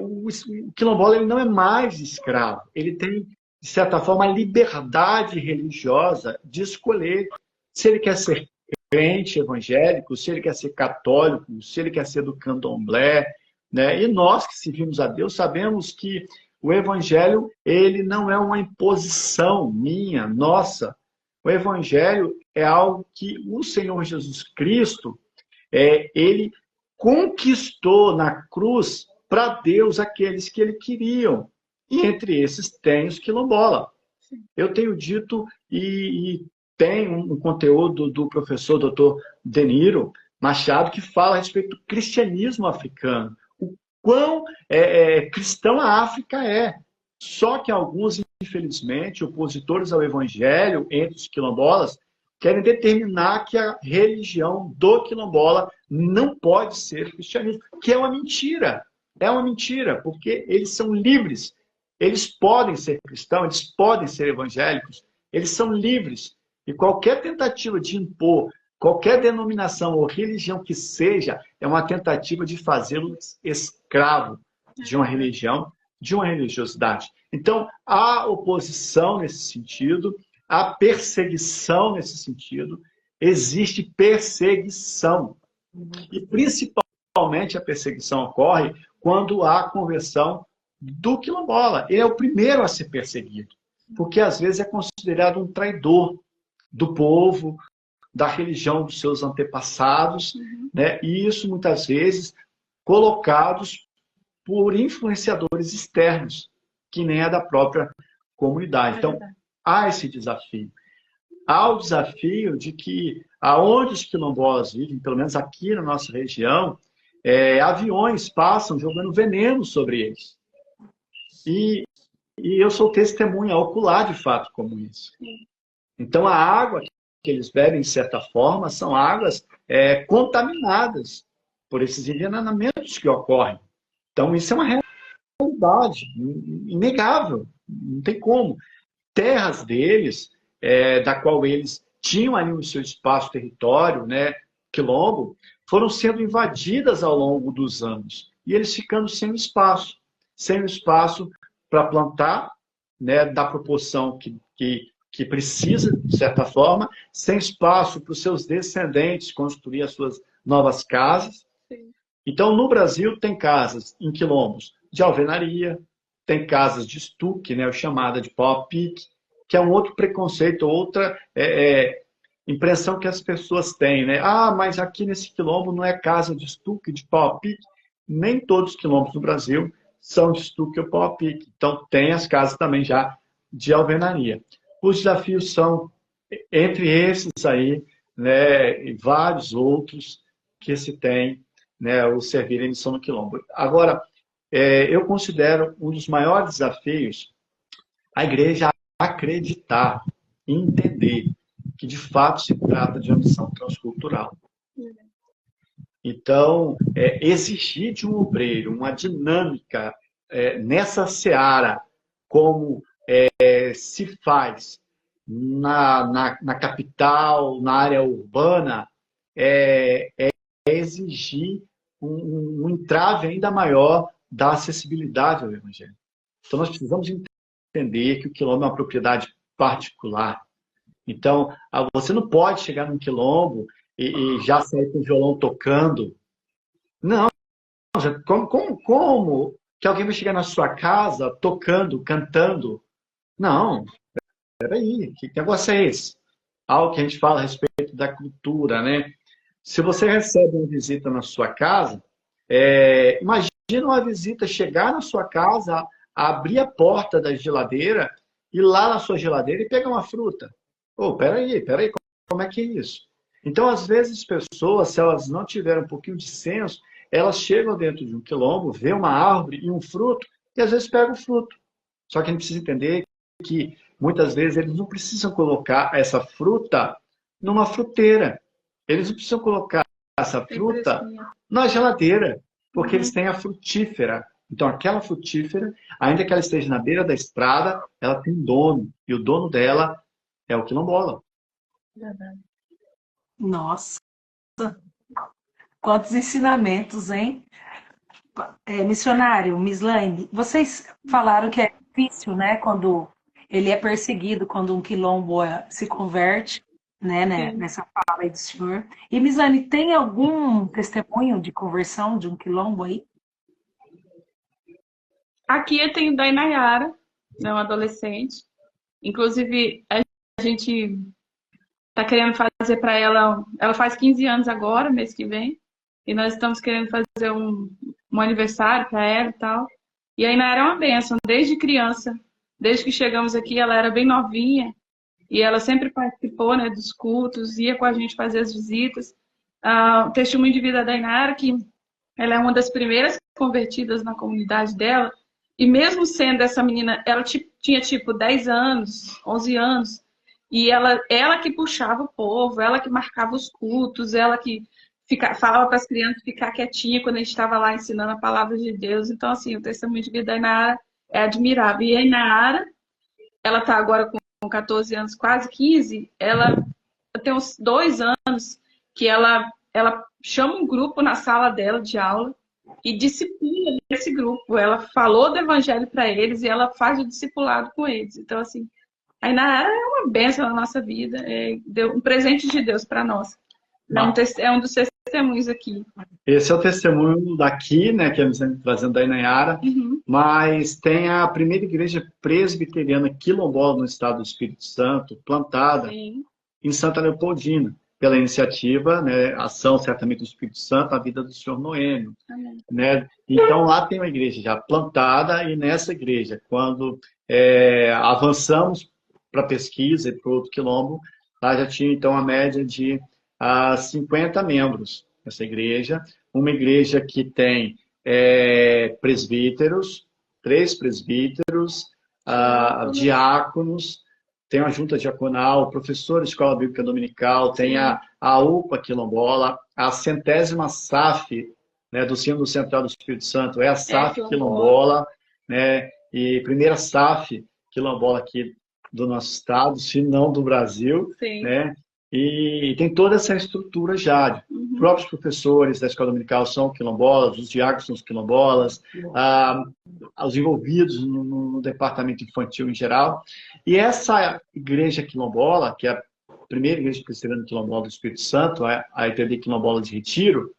Speaker 3: o quilombola ele não é mais escravo. Ele tem, de certa forma, a liberdade religiosa de escolher se ele quer ser crente evangélico, se ele quer ser católico, se ele quer ser do candomblé, né? E nós que servimos a Deus sabemos que o evangelho ele não é uma imposição minha, nossa. O evangelho é algo que o Senhor Jesus Cristo ele conquistou na cruz para Deus aqueles que ele queriam. E entre esses tem os quilombola. Eu tenho dito e tem um conteúdo do professor Dr. Deniro Machado que fala a respeito do cristianismo africano. O quão cristão a África é. Só que alguns, infelizmente, opositores ao evangelho, entre os quilombolas, querem determinar que a religião do quilombola não pode ser cristianismo, que é uma mentira. É uma mentira, porque eles são livres. Eles podem ser cristãos, eles podem ser evangélicos, eles são livres. E qualquer tentativa de impor qualquer denominação ou religião que seja, é uma tentativa de fazê-los escravo de uma religião, de uma religiosidade. Então, há oposição nesse sentido, há perseguição nesse sentido, existe perseguição. E, principalmente, a perseguição ocorre quando há conversão do quilombola. Ele é o primeiro a ser perseguido, porque, às vezes, é considerado um traidor do povo, da religião dos seus antepassados, né? E isso, muitas vezes, colocados por influenciadores externos, que nem é da própria comunidade. Então, há esse desafio. Há o desafio de que, aonde os quilombolas vivem, pelo menos aqui na nossa região, aviões passam jogando veneno sobre eles. E eu sou testemunha ocular de fato como isso. Então, a água que eles bebem, de certa forma, são águas contaminadas por esses envenenamentos que ocorrem. Então, isso é uma realidade inegável, não tem como. Terras deles, da qual eles tinham ali o seu espaço, território, né, quilombo, foram sendo invadidas ao longo dos anos. E eles ficando sem espaço para plantar, né, da proporção que precisa, de certa forma, sem espaço para os seus descendentes construir as suas novas casas. Sim. Então, no Brasil, tem casas em quilombos de alvenaria, tem casas de estuque, né, chamada de pau-a-pique, que é um outro preconceito, outra impressão que as pessoas têm, né? Ah, mas aqui nesse quilombo não é casa de estuque, de pau-a-pique. Nem todos os quilombos do Brasil são de estuque ou pau-a-pique. Então, tem as casas também já de alvenaria. Os desafios são, entre esses aí, né, e vários outros que se tem, né, o servir a missão no quilombo. Agora, eu considero um dos maiores desafios a igreja acreditar e entender que, de fato, se trata de uma missão transcultural. Então, exigir de um obreiro uma dinâmica nessa seara, como se faz na capital, na área urbana, é exigir um entrave ainda maior da acessibilidade ao Evangelho. Então, nós precisamos entender que o quilombo é uma propriedade particular. Então, você não pode chegar num quilombo e já sair com o violão tocando. Não. Como que alguém vai chegar na sua casa tocando, cantando? Não. Peraí, que negócio é esse? Algo que a gente fala a respeito da cultura, né? Se você recebe uma visita na sua casa, imagina uma visita chegar na sua casa, abrir a porta da geladeira, ir lá na sua geladeira e pegar uma fruta. Oh, peraí, como é que é isso? Então, às vezes, pessoas, se elas não tiverem um pouquinho de senso, elas chegam dentro de um quilombo, vê uma árvore e um fruto, e às vezes pegam o fruto. Só que a gente precisa entender que, muitas vezes, eles não precisam colocar essa fruta numa fruteira. Eles não precisam colocar essa fruta na geladeira, porque eles têm a frutífera. Então, aquela frutífera, ainda que ela esteja na beira da estrada, ela tem um dono. E o dono dela é o quilombola.
Speaker 2: Verdade.
Speaker 1: Nossa, quantos ensinamentos, hein? Missionário, Mislaine, vocês falaram que é difícil, né, quando ele é perseguido, quando um quilombo se converte, né, nessa fala aí do senhor. E, Mislaine, tem algum testemunho de conversão de um quilombo aí?
Speaker 2: Aqui eu tenho da Inayara, né, uma adolescente. Inclusive, a gente está querendo fazer para ela... Ela faz 15 anos agora, mês que vem. E nós estamos querendo fazer um aniversário para ela e tal. E a Inayara é uma bênção, desde criança. Desde que chegamos aqui, ela era bem novinha. E ela sempre participou, né, dos cultos, ia com a gente fazer as visitas. O testemunho de vida da Inayara, que ela é uma das primeiras convertidas na comunidade dela. E mesmo sendo essa menina, ela tinha tipo 10 anos, 11 anos. E ela que puxava o povo, ela que marcava os cultos, ela que falava para as crianças ficar quietinha quando a gente estava lá ensinando a palavra de Deus. Então, assim, o testemunho de vida da Inayara é admirável. E a Inayara, ela está agora com 14 anos, quase 15, ela tem uns 2 anos que ela chama um grupo na sala dela de aula e discipula esse grupo. Ela falou do evangelho para eles e ela faz o discipulado com eles. Então, assim, a Inayara é uma bênção na nossa vida, um presente de Deus para nós. É um dos testemunhos aqui.
Speaker 3: Esse é o testemunho daqui, né, que a gente está trazendo da Inayara, mas tem a primeira igreja presbiteriana quilombola no estado do Espírito Santo, plantada em Santa Leopoldina, pela iniciativa, né, ação certamente do Espírito Santo, na vida do senhor Noêmio. Né? Então lá tem uma igreja já plantada, e nessa igreja, quando avançamos para a pesquisa e para o outro quilombo, lá já tinha então a média de 50 membros nessa igreja, uma igreja que tem presbíteros, 3 presbíteros, diáconos, tem uma junta diaconal, professor de escola bíblica dominical, tem a UPA quilombola, a 100ª SAF, né, do Sínodo Central do Espírito Santo, é a SAF quilombola, né, e primeira SAF quilombola aqui do nosso estado, se não do Brasil, né? E tem toda essa estrutura já. Os próprios professores da escola dominical são quilombolas, os diáconos são os quilombolas, os envolvidos no departamento infantil em geral. E essa igreja quilombola, que é a primeira igreja presbiteriana quilombola do Espírito Santo, a ETD Quilombola de Retiro,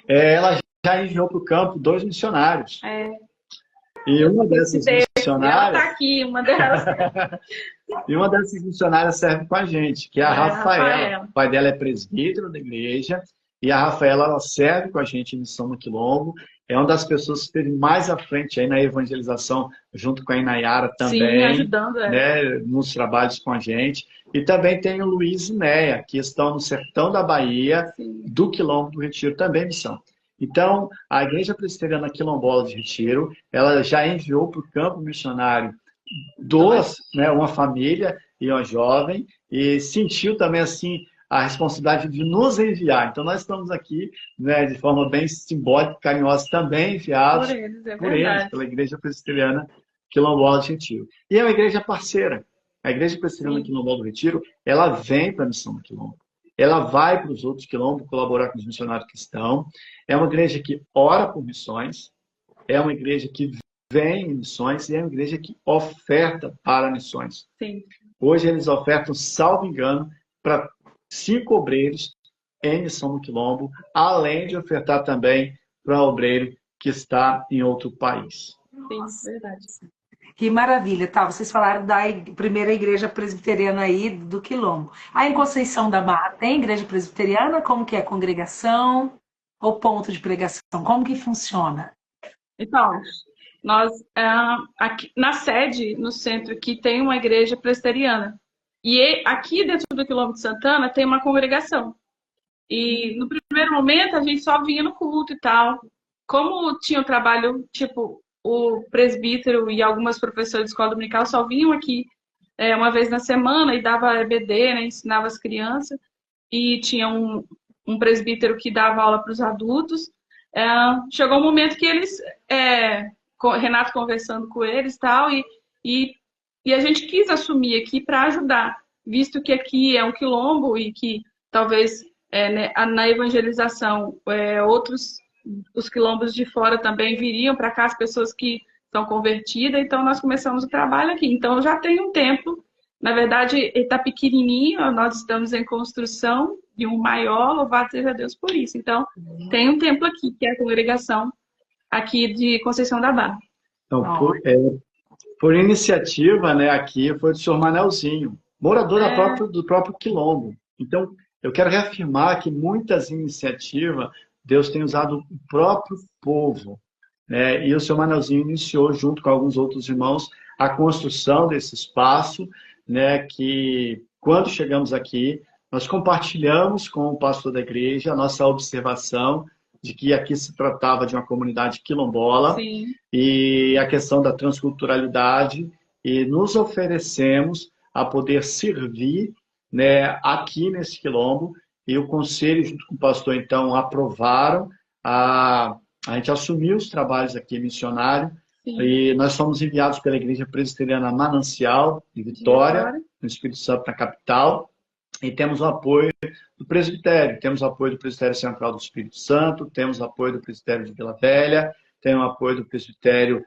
Speaker 3: ela já enviou para o campo 2 missionários. E uma dessas missionárias...
Speaker 2: Ela está aqui, uma delas.
Speaker 3: E uma dessas missionárias serve com a gente, que é a Rafaela. O pai dela é presbítero da igreja, e a Rafaela, ela serve com a gente em missão no Quilombo. É uma das pessoas que esteve mais à frente aí na evangelização, junto com a Inayara também.
Speaker 2: Sim, ajudando ela.
Speaker 3: Né, nos trabalhos com a gente. E também tem o Luiz e Neia, que estão no sertão da Bahia, do Quilombo do Retiro, também missão. Então, a Igreja Presbiteriana Quilombola de Retiro, ela já enviou para o campo missionário uma família, e uma jovem, e sentiu também, assim, a responsabilidade de nos enviar. Então, nós estamos aqui, né, de forma bem simbólica, carinhosa, também enviados
Speaker 2: Por eles, é
Speaker 3: por eles,
Speaker 2: verdade.
Speaker 3: pela Igreja Presbiteriana Quilombola do Retiro. E é uma igreja parceira. A Igreja Presbiteriana
Speaker 2: Sim,
Speaker 3: Quilombola do Retiro, ela vem para a missão do Quilombo. Ela vai para os outros quilombos colaborar com os missionários que estão. É uma igreja que ora por missões, é uma igreja que vem em missões e é uma igreja que oferta para missões.
Speaker 2: sim.
Speaker 3: Hoje eles ofertam, salvo engano, para 5 obreiros em missão no Quilombo, além de ofertar também para um obreiro que está em outro país.
Speaker 2: Sim, verdade.
Speaker 1: Que maravilha, tá? Vocês falaram da primeira igreja presbiteriana aí do Quilombo. Aí em Conceição da Barra tem igreja presbiteriana? Como que é? Congregação ou ponto de pregação? Como que funciona?
Speaker 2: Então, nós, aqui, na sede, no centro aqui, tem uma igreja presbiteriana. E aqui dentro do Quilombo de Santana tem uma congregação. E no primeiro momento a gente só vinha no culto e tal. Como tinha o trabalho, tipo, o presbítero e algumas professoras de escola dominical só vinham aqui uma vez na semana e dava EBD, né, ensinava as crianças. E tinha um presbítero que dava aula para os adultos. Chegou um momento que eles, Renato conversando com eles e, e a gente quis assumir aqui para ajudar, visto que aqui é um quilombo e que talvez né, na evangelização os quilombos de fora também viriam para cá, as pessoas que são convertidas, então nós começamos o trabalho aqui. Então já tem um tempo, na verdade ele está pequenininho, nós estamos em construção de um maior, louvado seja Deus por isso. Então tem um templo aqui, que é a congregação aqui de Conceição da Barra.
Speaker 3: Então, por iniciativa, né, aqui foi do senhor Manelzinho, morador do próprio Quilombo. Então, eu quero reafirmar que muitas iniciativas Deus tem usado o próprio povo, né? E o senhor Manelzinho iniciou, junto com alguns outros irmãos, a construção desse espaço, né? Que, quando chegamos aqui, nós compartilhamos com o pastor da igreja a nossa observação de que aqui se tratava de uma comunidade quilombola.
Speaker 2: Sim.
Speaker 3: E a questão da transculturalidade, e nos oferecemos a poder servir, né, aqui nesse quilombo. E o conselho, junto com o pastor, então, aprovaram a gente assumiu os trabalhos aqui missionário. Sim. E nós somos enviados pela Igreja Presbiteriana Manancial, de Vitória, no Espírito Santo, na capital. E temos o apoio do presbitério. Temos o apoio do Presbitério Central do Espírito Santo, temos o apoio do Presbitério de Vila Velha, tem o apoio do presbitério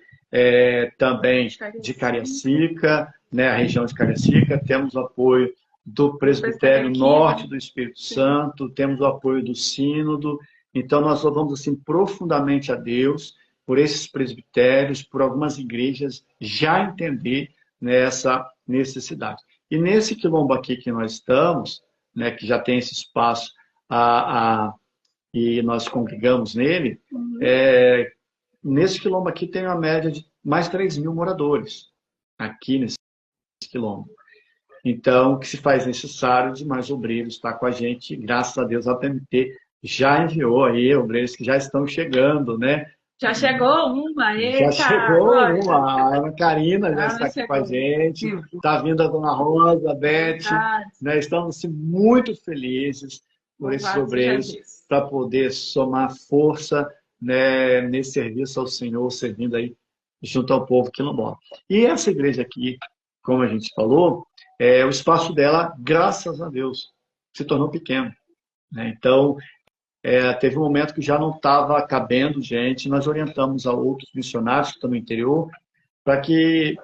Speaker 3: também de Cariacica, né, a região de Cariacica, temos o apoio do presbitério norte do Espírito Santo, temos o apoio do sínodo. Então nós louvamos assim profundamente a Deus por esses presbitérios, por algumas igrejas já entender nessa necessidade. E nesse quilombo aqui que nós estamos, né, que já tem esse espaço e nós congregamos nele, nesse quilombo aqui tem uma média de mais 3.000 moradores, aqui nesse quilombo. Então, o que se faz necessário de mais obreiros estar com a gente, graças a Deus a PMT já enviou aí obreiros que já estão chegando, né?
Speaker 2: Já chegou uma,
Speaker 3: eita, já chegou uma, a Ana Karina já está aqui com a gente, está vindo a Dona Rosa, a Beth, né? Estamos assim, muito felizes por esses obreiros, para poder somar força, né, nesse serviço ao Senhor, servindo aí junto ao povo quilombola. E essa igreja aqui, como a gente falou, o espaço dela, graças a Deus, se tornou pequeno, né? Então, teve um momento que já não estava cabendo gente, nós orientamos a outros missionários que estão no interior para que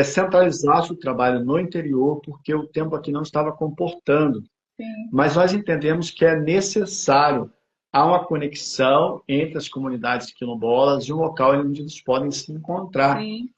Speaker 3: centralizasse o trabalho no interior, porque o tempo aqui não estava comportando. Sim. Mas nós entendemos que é necessário há uma conexão entre as comunidades quilombolas e um local onde eles podem se encontrar. Sim,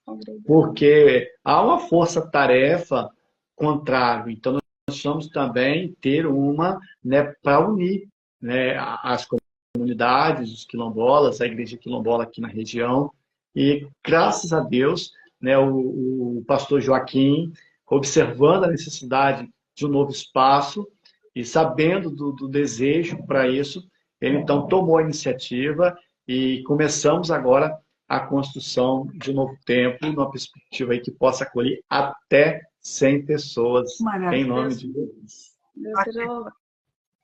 Speaker 3: porque há uma força-tarefa contrária. Então, nós precisamos também ter uma, né, para unir, né, as comunidades, os quilombolas, a igreja quilombola aqui na região. E, graças a Deus, né, o pastor Joaquim, observando a necessidade de um novo espaço e sabendo do desejo para isso, ele então tomou a iniciativa e começamos agora a construção de um novo templo, numa perspectiva aí que possa acolher até 100 pessoas, em
Speaker 1: Maravilha.
Speaker 3: nome de Jesus.
Speaker 2: Deus seja louvado.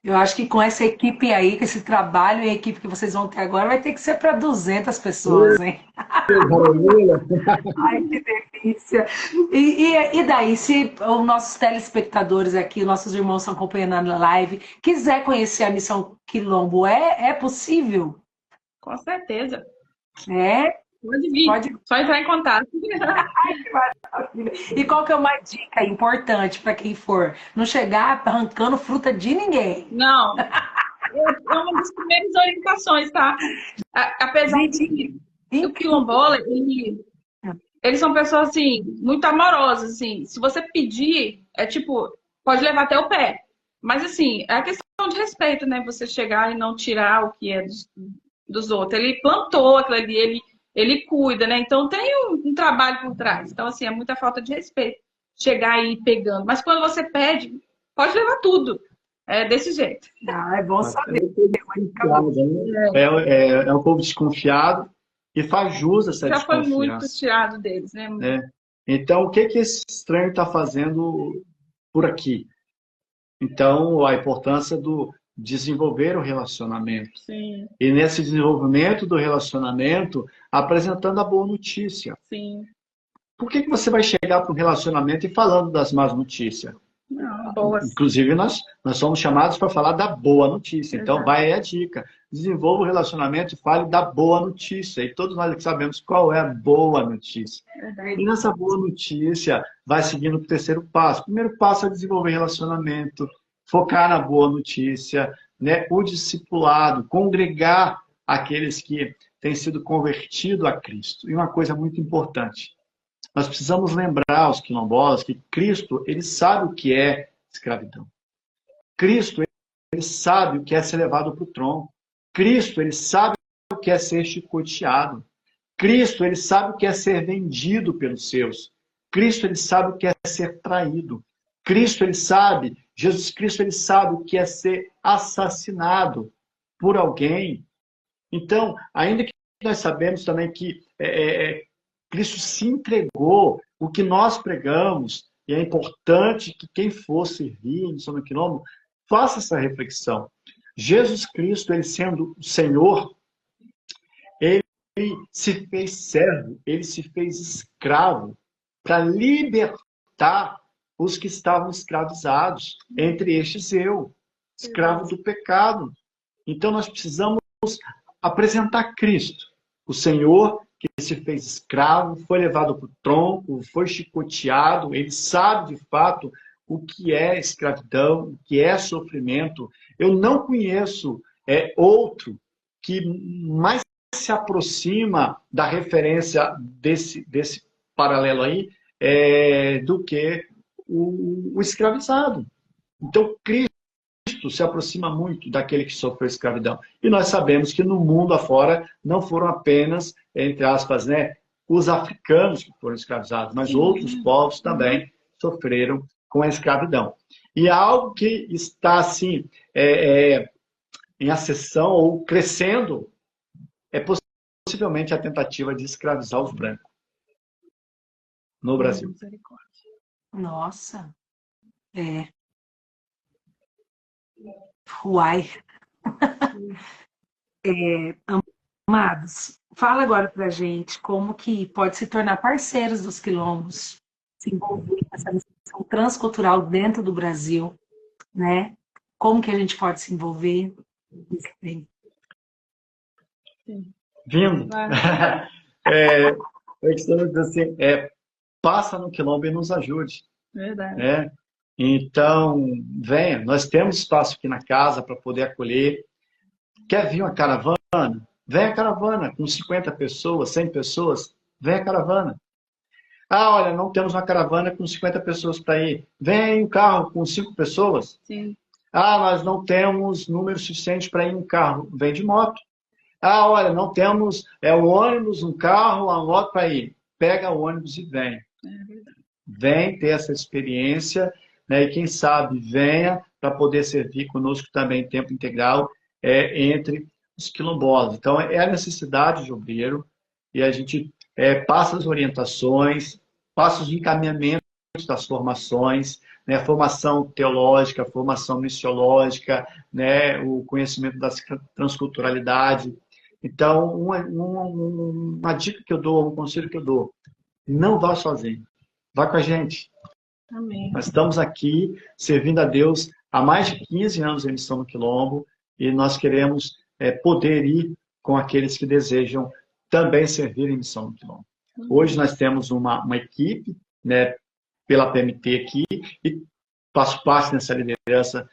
Speaker 1: Eu acho que com essa equipe aí, com esse trabalho e a equipe que vocês vão ter agora, vai ter que ser para 200 pessoas, hein?
Speaker 3: Aleluia!
Speaker 1: Ai, que delícia! E daí, se os nossos telespectadores aqui, os nossos irmãos estão acompanhando na live, quiser conhecer a Missão Quilombo, é possível?
Speaker 2: Com certeza.
Speaker 1: É?
Speaker 2: Pode vir.
Speaker 1: Pode.
Speaker 2: Só entrar em contato.
Speaker 1: E qual que é uma dica importante para quem for? Não chegar arrancando fruta de ninguém.
Speaker 2: Não. É uma das primeiras orientações, tá? Apesar de que o quilombola, eles são pessoas, assim, muito amorosas, assim. Se você pedir, é tipo, pode levar até o pé. Mas, assim, é a questão de respeito, né? Você chegar e não tirar o que é dos outros. Ele plantou aquilo ali, ele cuida, né? Então tem um trabalho por trás. Então, assim, é muita falta de respeito chegar aí pegando. Mas quando você pede, pode levar tudo. É desse jeito.
Speaker 1: É bom saber.
Speaker 3: É um povo desconfiado e faz jus a essa
Speaker 2: Já foi
Speaker 3: desconfiança.
Speaker 2: muito tirado deles, né?
Speaker 3: Então, o que esse estranho está fazendo por aqui? Então, a importância do desenvolver o relacionamento.
Speaker 2: Sim.
Speaker 3: E nesse desenvolvimento do relacionamento, apresentando a boa notícia.
Speaker 2: Sim.
Speaker 3: Por que você vai chegar para um relacionamento e falando das más notícias?
Speaker 2: Não, boas.
Speaker 3: Inclusive, nós somos chamados para falar da boa notícia. Então, vai aí a dica. Desenvolva o relacionamento e fale da boa notícia. E todos nós aqui sabemos qual é a boa notícia. E nessa boa notícia, vai seguindo para o terceiro passo. O primeiro passo é desenvolver relacionamento, focar na boa notícia, né? O discipulado, congregar aqueles que têm sido convertidos a Cristo. E uma coisa muito importante, nós precisamos lembrar aos quilombolas que Cristo, ele sabe o que é escravidão. Cristo, ele sabe o que é ser levado para o tronco. Cristo, ele sabe o que é ser chicoteado. Cristo, ele sabe o que é ser vendido pelos seus. Cristo, ele sabe o que é ser traído. Cristo, ele sabe, Jesus Cristo, ele sabe o que é ser assassinado por alguém. Então, ainda que nós sabemos também que Cristo se entregou, o que nós pregamos, e é importante que quem for servir em Missão do Quilombo faça essa reflexão. Jesus Cristo, ele sendo o Senhor, ele se fez servo, ele se fez escravo para libertar os que estavam escravizados, entre estes eu, escravo do pecado. Então nós precisamos apresentar Cristo, o Senhor que se fez escravo, foi levado para o tronco, foi chicoteado, ele sabe de fato o que é escravidão, o que é sofrimento. Eu não conheço outro que mais se aproxima da referência desse paralelo aí do que o escravizado. Então, Cristo se aproxima muito daquele que sofreu escravidão. E nós sabemos que no mundo afora não foram apenas, entre aspas, né, os africanos que foram escravizados, mas outros povos também sofreram com a escravidão. E algo que está assim em ascensão ou crescendo é possivelmente a tentativa de escravizar os brancos no Brasil.
Speaker 1: Nossa. Uai. Amados, fala agora pra gente como que pode se tornar parceiros dos quilombos, se envolver nessa missão transcultural dentro do Brasil, né? Como que a gente pode se envolver?
Speaker 3: Vindo. Assim, passa no quilombo e nos ajude.
Speaker 2: Verdade.
Speaker 3: Então, venha. Nós temos espaço aqui na casa para poder acolher. Quer vir uma caravana? Vem a caravana com 50 pessoas, 100 pessoas. Vem a caravana. Ah, olha, não temos uma caravana com 50 pessoas para ir. Vem um carro com 5 pessoas.
Speaker 2: Sim.
Speaker 3: Ah, nós não temos número suficiente para ir em um carro. Vem de moto. Ah, olha, não temos um ônibus, um carro, uma moto para ir. Pega o ônibus e vem. Vem ter essa experiência, né? E quem sabe venha para poder servir conosco também em tempo integral entre os quilombolas. Então, é a necessidade de obreiro e a gente passa as orientações, passa os encaminhamentos das formações, né? Formação teológica, formação missiológica, né? O conhecimento da transculturalidade. Então, uma dica que eu dou, um conselho que eu dou, não vá sozinho, vá com a gente.
Speaker 2: Amém.
Speaker 3: Nós estamos aqui servindo a Deus há mais de 15 anos em Missão no Quilombo e nós queremos poder ir com aqueles que desejam também servir em Missão no Quilombo. Hoje nós temos uma equipe, né, pela PMT aqui, e faço parte dessa liderança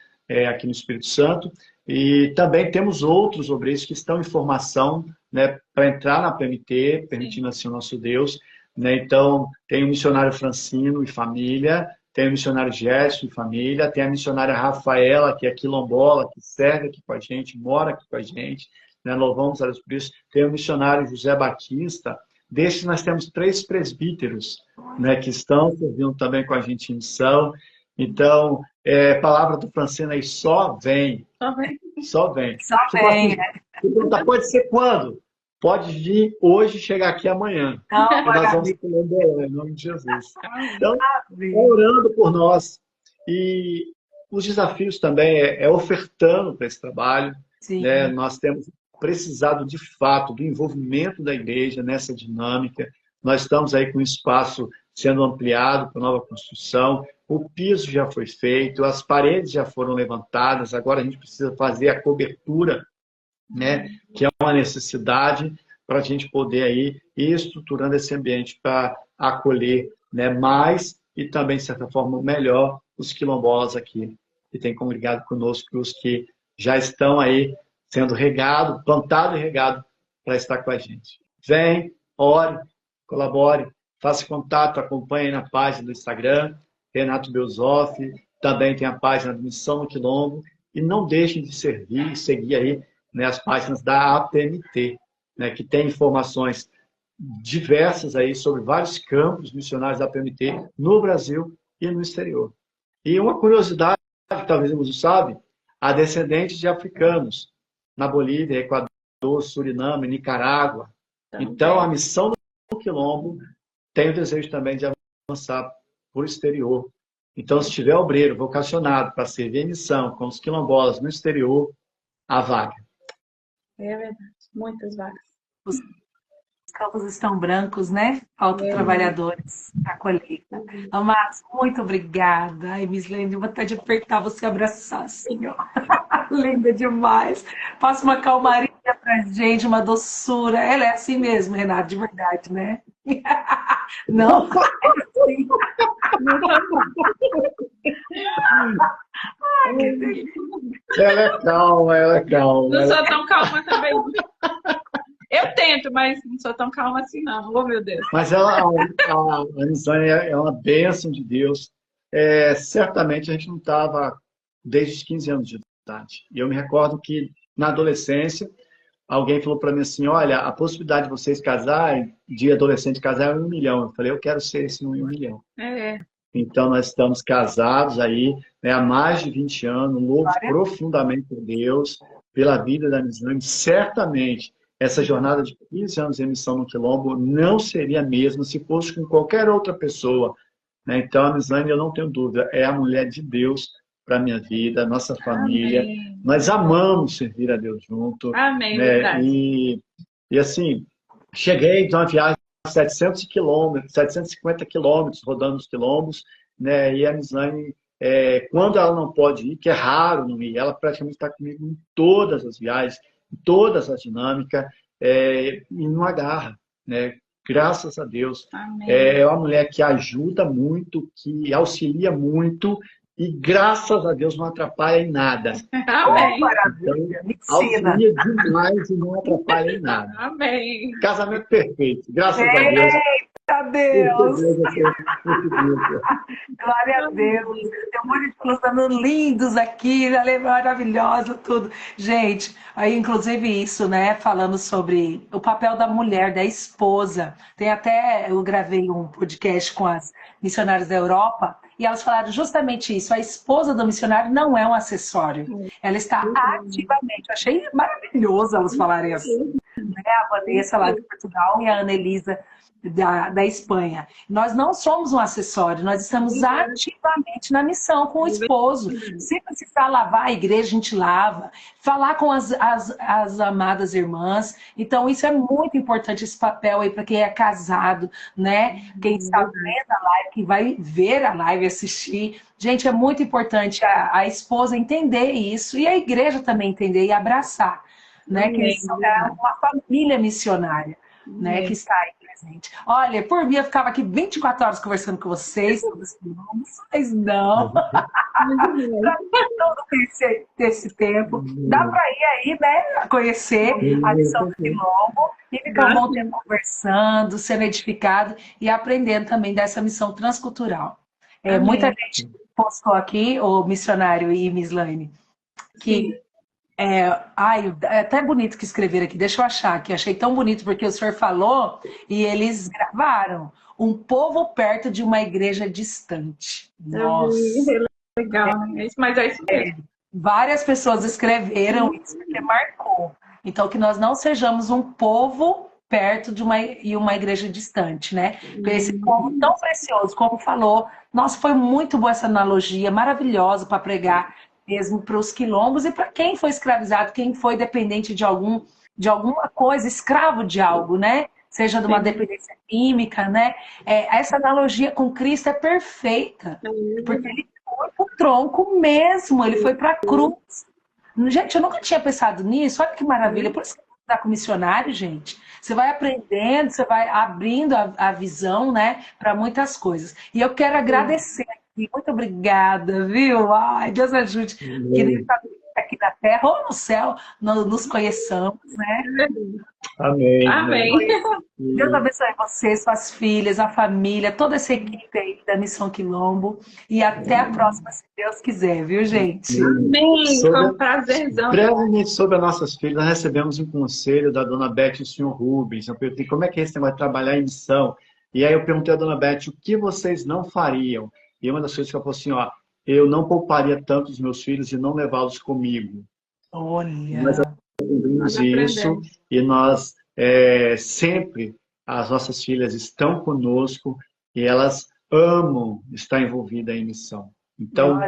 Speaker 3: aqui no Espírito Santo, e também temos outros obreiros que estão em formação, né, para entrar na PMT, permitindo assim o nosso Deus, né? Então, tem o missionário Francino e família, tem o missionário Gerson e família, tem a missionária Rafaela, que é quilombola, que serve aqui com a gente, mora aqui com a gente, né? Louvamos a Deus por isso. Tem o missionário José Batista. Desses nós temos 3 presbíteros, né, que estão servindo também com a gente em missão. Então, palavra do Francino aí, só vem.
Speaker 2: Só vem.
Speaker 3: Só vem.
Speaker 1: Só vem,
Speaker 3: Pode ser quando? Pode vir hoje e chegar aqui amanhã.
Speaker 1: Não,
Speaker 3: nós vamos em nome de Jesus. Então, orando por nós. E os desafios também ofertando para esse trabalho. Né? Nós temos precisado, de fato, do envolvimento da igreja nessa dinâmica. Nós estamos aí com o espaço sendo ampliado para nova construção. O piso já foi feito, as paredes já foram levantadas. Agora a gente precisa fazer a cobertura, né, que é uma necessidade para a gente poder aí ir estruturando esse ambiente para acolher, né, mais e também, de certa forma, melhor os quilombolas aqui que têm congregado conosco, os que já estão aí sendo regado, plantado e regado para estar com a gente. Vem, ore, colabore, faça contato, acompanhe na página do Instagram, Renato Belzoff, também tem a página do Missão no Quilombo, e não deixem de servir e seguir aí, né, as páginas da APMT, né, que tem informações diversas aí sobre vários campos missionários da APMT no Brasil e no exterior. E uma curiosidade, que talvez você não sabe, há descendentes de africanos na Bolívia, Equador, Suriname, Nicarágua. Então, a Missão no Quilombo tem o desejo também de avançar para o exterior. Então, se tiver obreiro vocacionado para servir em missão com os quilombolas no exterior, há vaga.
Speaker 2: É verdade, muitas vagas.
Speaker 1: Os campos estão brancos, né? Faltam trabalhadores para a colheita. Amados, muito obrigada. Ai, Miss Lene, vontade de apertar você e abraçar, assim, ó. Linda demais. Passa uma calmaria pra gente, uma doçura. Ela é assim mesmo, Renato, de verdade, né? Não? Ai, que delícia.
Speaker 3: Ela é calma.
Speaker 2: Não sou tão calma também. Eu tento, mas não sou tão calma assim, não. Oh, meu Deus.
Speaker 3: Mas a Anisane é uma bênção de Deus. Certamente a gente não estava desde os 15 anos de idade. E eu me recordo que, na adolescência, alguém falou para mim assim, olha, a possibilidade de vocês casarem, de adolescente casar, é 1 milhão. Eu falei, eu quero ser esse 1 milhão. Então, nós estamos casados aí, né, há mais de 20 anos, louvo profundamente por Deus, pela vida da Anisane. Certamente, essa jornada de 15 anos em Missão no Quilombo não seria a mesma se fosse com qualquer outra pessoa, né? Então, a Anisane, eu não tenho dúvida, é a mulher de Deus para a minha vida, a nossa família.
Speaker 2: Amém.
Speaker 3: Nós amamos servir a Deus junto.
Speaker 2: Amém,
Speaker 3: né?
Speaker 2: verdade.
Speaker 3: E assim, cheguei de uma viagem de 700 quilômetros, 750 quilômetros rodando os quilombos, né? E a Anisane, quando ela não pode ir, que é raro não ir, ela praticamente está comigo em todas as viagens, em todas as dinâmicas, e não agarra, né? Graças a Deus.
Speaker 2: Amém.
Speaker 3: É uma mulher que ajuda muito, que auxilia muito, e graças a Deus não atrapalha em nada.
Speaker 2: Amém.
Speaker 1: Maravilha.
Speaker 3: Então, auxilia demais e não atrapalha em nada.
Speaker 2: Amém.
Speaker 3: Casamento perfeito, graças a Deus.
Speaker 1: Deus! Glória a Deus! Tem um monte de coisas dando lindos aqui, maravilhoso, tudo. Gente, aí inclusive isso, né? Falando sobre o papel da mulher, da esposa. Tem até, eu gravei um podcast com as missionárias da Europa, e elas falaram justamente isso. A esposa do missionário não é um acessório. Ela está ativamente. Eu achei maravilhoso elas falarem assim. A Vanessa lá de Portugal e a Ana Elisa da Espanha. Nós não somos um acessório, nós estamos ativamente na missão com o esposo. Se precisar lavar a igreja, a gente lava. Falar com as amadas irmãs. Então, isso é muito importante, esse papel aí para quem é casado, né? Quem está vendo a live, quem vai ver a live e assistir. Gente, é muito importante a esposa entender isso e a igreja também entender e abraçar, né? Que eles são uma família missionária, né? Que está aí presente. Olha, por mim, eu ficava aqui 24 horas conversando com vocês, sobre os quilombos, mas não. Para todo esse tempo. Dá para ir aí, né? Conhecer a missão do quilombo e ficar um bom tempo conversando, sendo edificado e aprendendo também dessa missão transcultural. Muita gente postou aqui, o missionário e Mislaine, que é até bonito que escreveram aqui, deixa eu achar aqui, achei tão bonito porque o senhor falou e eles gravaram um povo perto de uma igreja distante. Nossa.
Speaker 2: Legal, né? Mas é isso mesmo.
Speaker 1: Várias pessoas escreveram isso porque marcou. Então, que nós não sejamos um povo perto de uma igreja distante, né? Esse povo tão precioso, como falou. Nossa, foi muito boa essa analogia, maravilhosa para pregar mesmo para os quilombos e para quem foi escravizado, quem foi dependente de alguma coisa, escravo de algo, né? Seja de uma dependência química, né? Essa analogia com Cristo é perfeita, porque ele foi para o tronco mesmo, ele foi para a cruz. Gente, eu nunca tinha pensado nisso, olha que maravilha, por isso que está com missionário, gente. Você vai aprendendo, você vai abrindo a visão, né, para muitas coisas. E eu quero agradecer aqui, muito obrigada, viu? Ai, Deus ajude. Que Ele está aqui na terra ou no céu, nos conheçamos, né?
Speaker 3: Amém.
Speaker 2: Amém.
Speaker 1: Deus abençoe você, suas filhas, a família, toda essa equipe aí da Missão Quilombo. E até a próxima, se Deus quiser, viu, gente?
Speaker 2: Amém. Foi um prazerzão.
Speaker 3: Brevemente sobre as nossas filhas, nós recebemos um conselho da dona Beth e o senhor Rubens. Eu perguntei como é que esse negócio de trabalhar em missão. E aí eu perguntei à dona Beth o que vocês não fariam. E uma das coisas que ela falou assim, ó, eu não pouparia tanto os meus filhos e não levá-los comigo.
Speaker 1: Olha.
Speaker 3: Nós aprendemos isso e nós sempre, as nossas filhas estão conosco e elas amam estar envolvidas em missão. Então,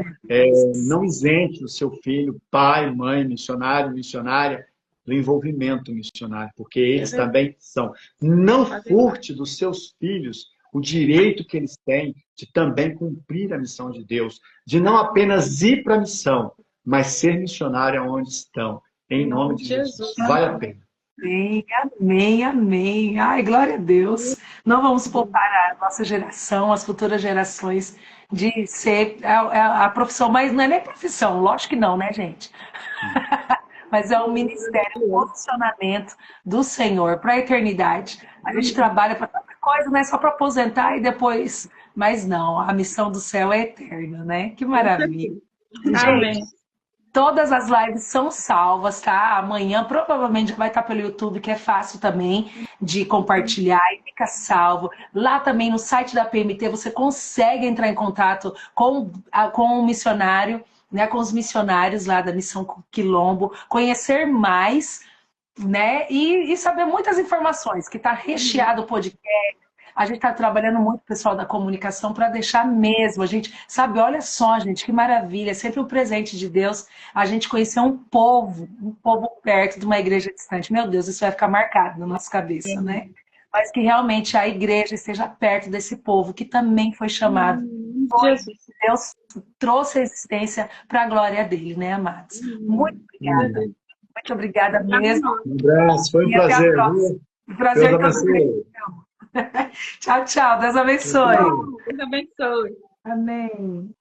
Speaker 3: não isente o seu filho, pai, mãe, missionário, missionária, do envolvimento missionário, porque eles também são. Não furte dos seus filhos o direito que eles têm de também cumprir a missão de Deus, de não apenas ir para a missão, mas ser missionário onde estão. Em nome de Jesus. Vale a pena.
Speaker 1: Amém, amém, amém. Ai, glória a Deus. Não vamos poupar a nossa geração, as futuras gerações, de ser a profissão, mas não é nem profissão, lógico que não, né, gente? Mas é um ministério, um posicionamento do Senhor para a eternidade. A gente trabalha para tanta coisa, não é só para aposentar e depois... Mas não, a missão do céu é eterna, né? Que maravilha.
Speaker 2: Amém.
Speaker 1: Gente, todas as lives são salvas, tá? Amanhã provavelmente vai estar pelo YouTube, que é fácil também de compartilhar e fica salvo. Lá também no site da PMT você consegue entrar em contato com o missionário, né? Com os missionários lá da Missão Quilombo, conhecer mais, né? E saber muitas informações, que está recheado o podcast. A gente está trabalhando muito, pessoal da comunicação, para deixar mesmo. A gente, sabe, olha só, gente, que maravilha. É sempre um presente de Deus a gente conhecer um povo perto de uma igreja distante. Meu Deus, isso vai ficar marcado na nossa cabeça, né? Mas que realmente a igreja esteja perto desse povo que também foi chamado. Deus trouxe a existência para a glória dele, né, amados? Muito obrigada. Muito obrigada mesmo.
Speaker 3: Um abraço, foi um prazer.
Speaker 1: Prazer todo. Tchau, tchau. Deus abençoe.
Speaker 2: Deus abençoe.
Speaker 1: Amém.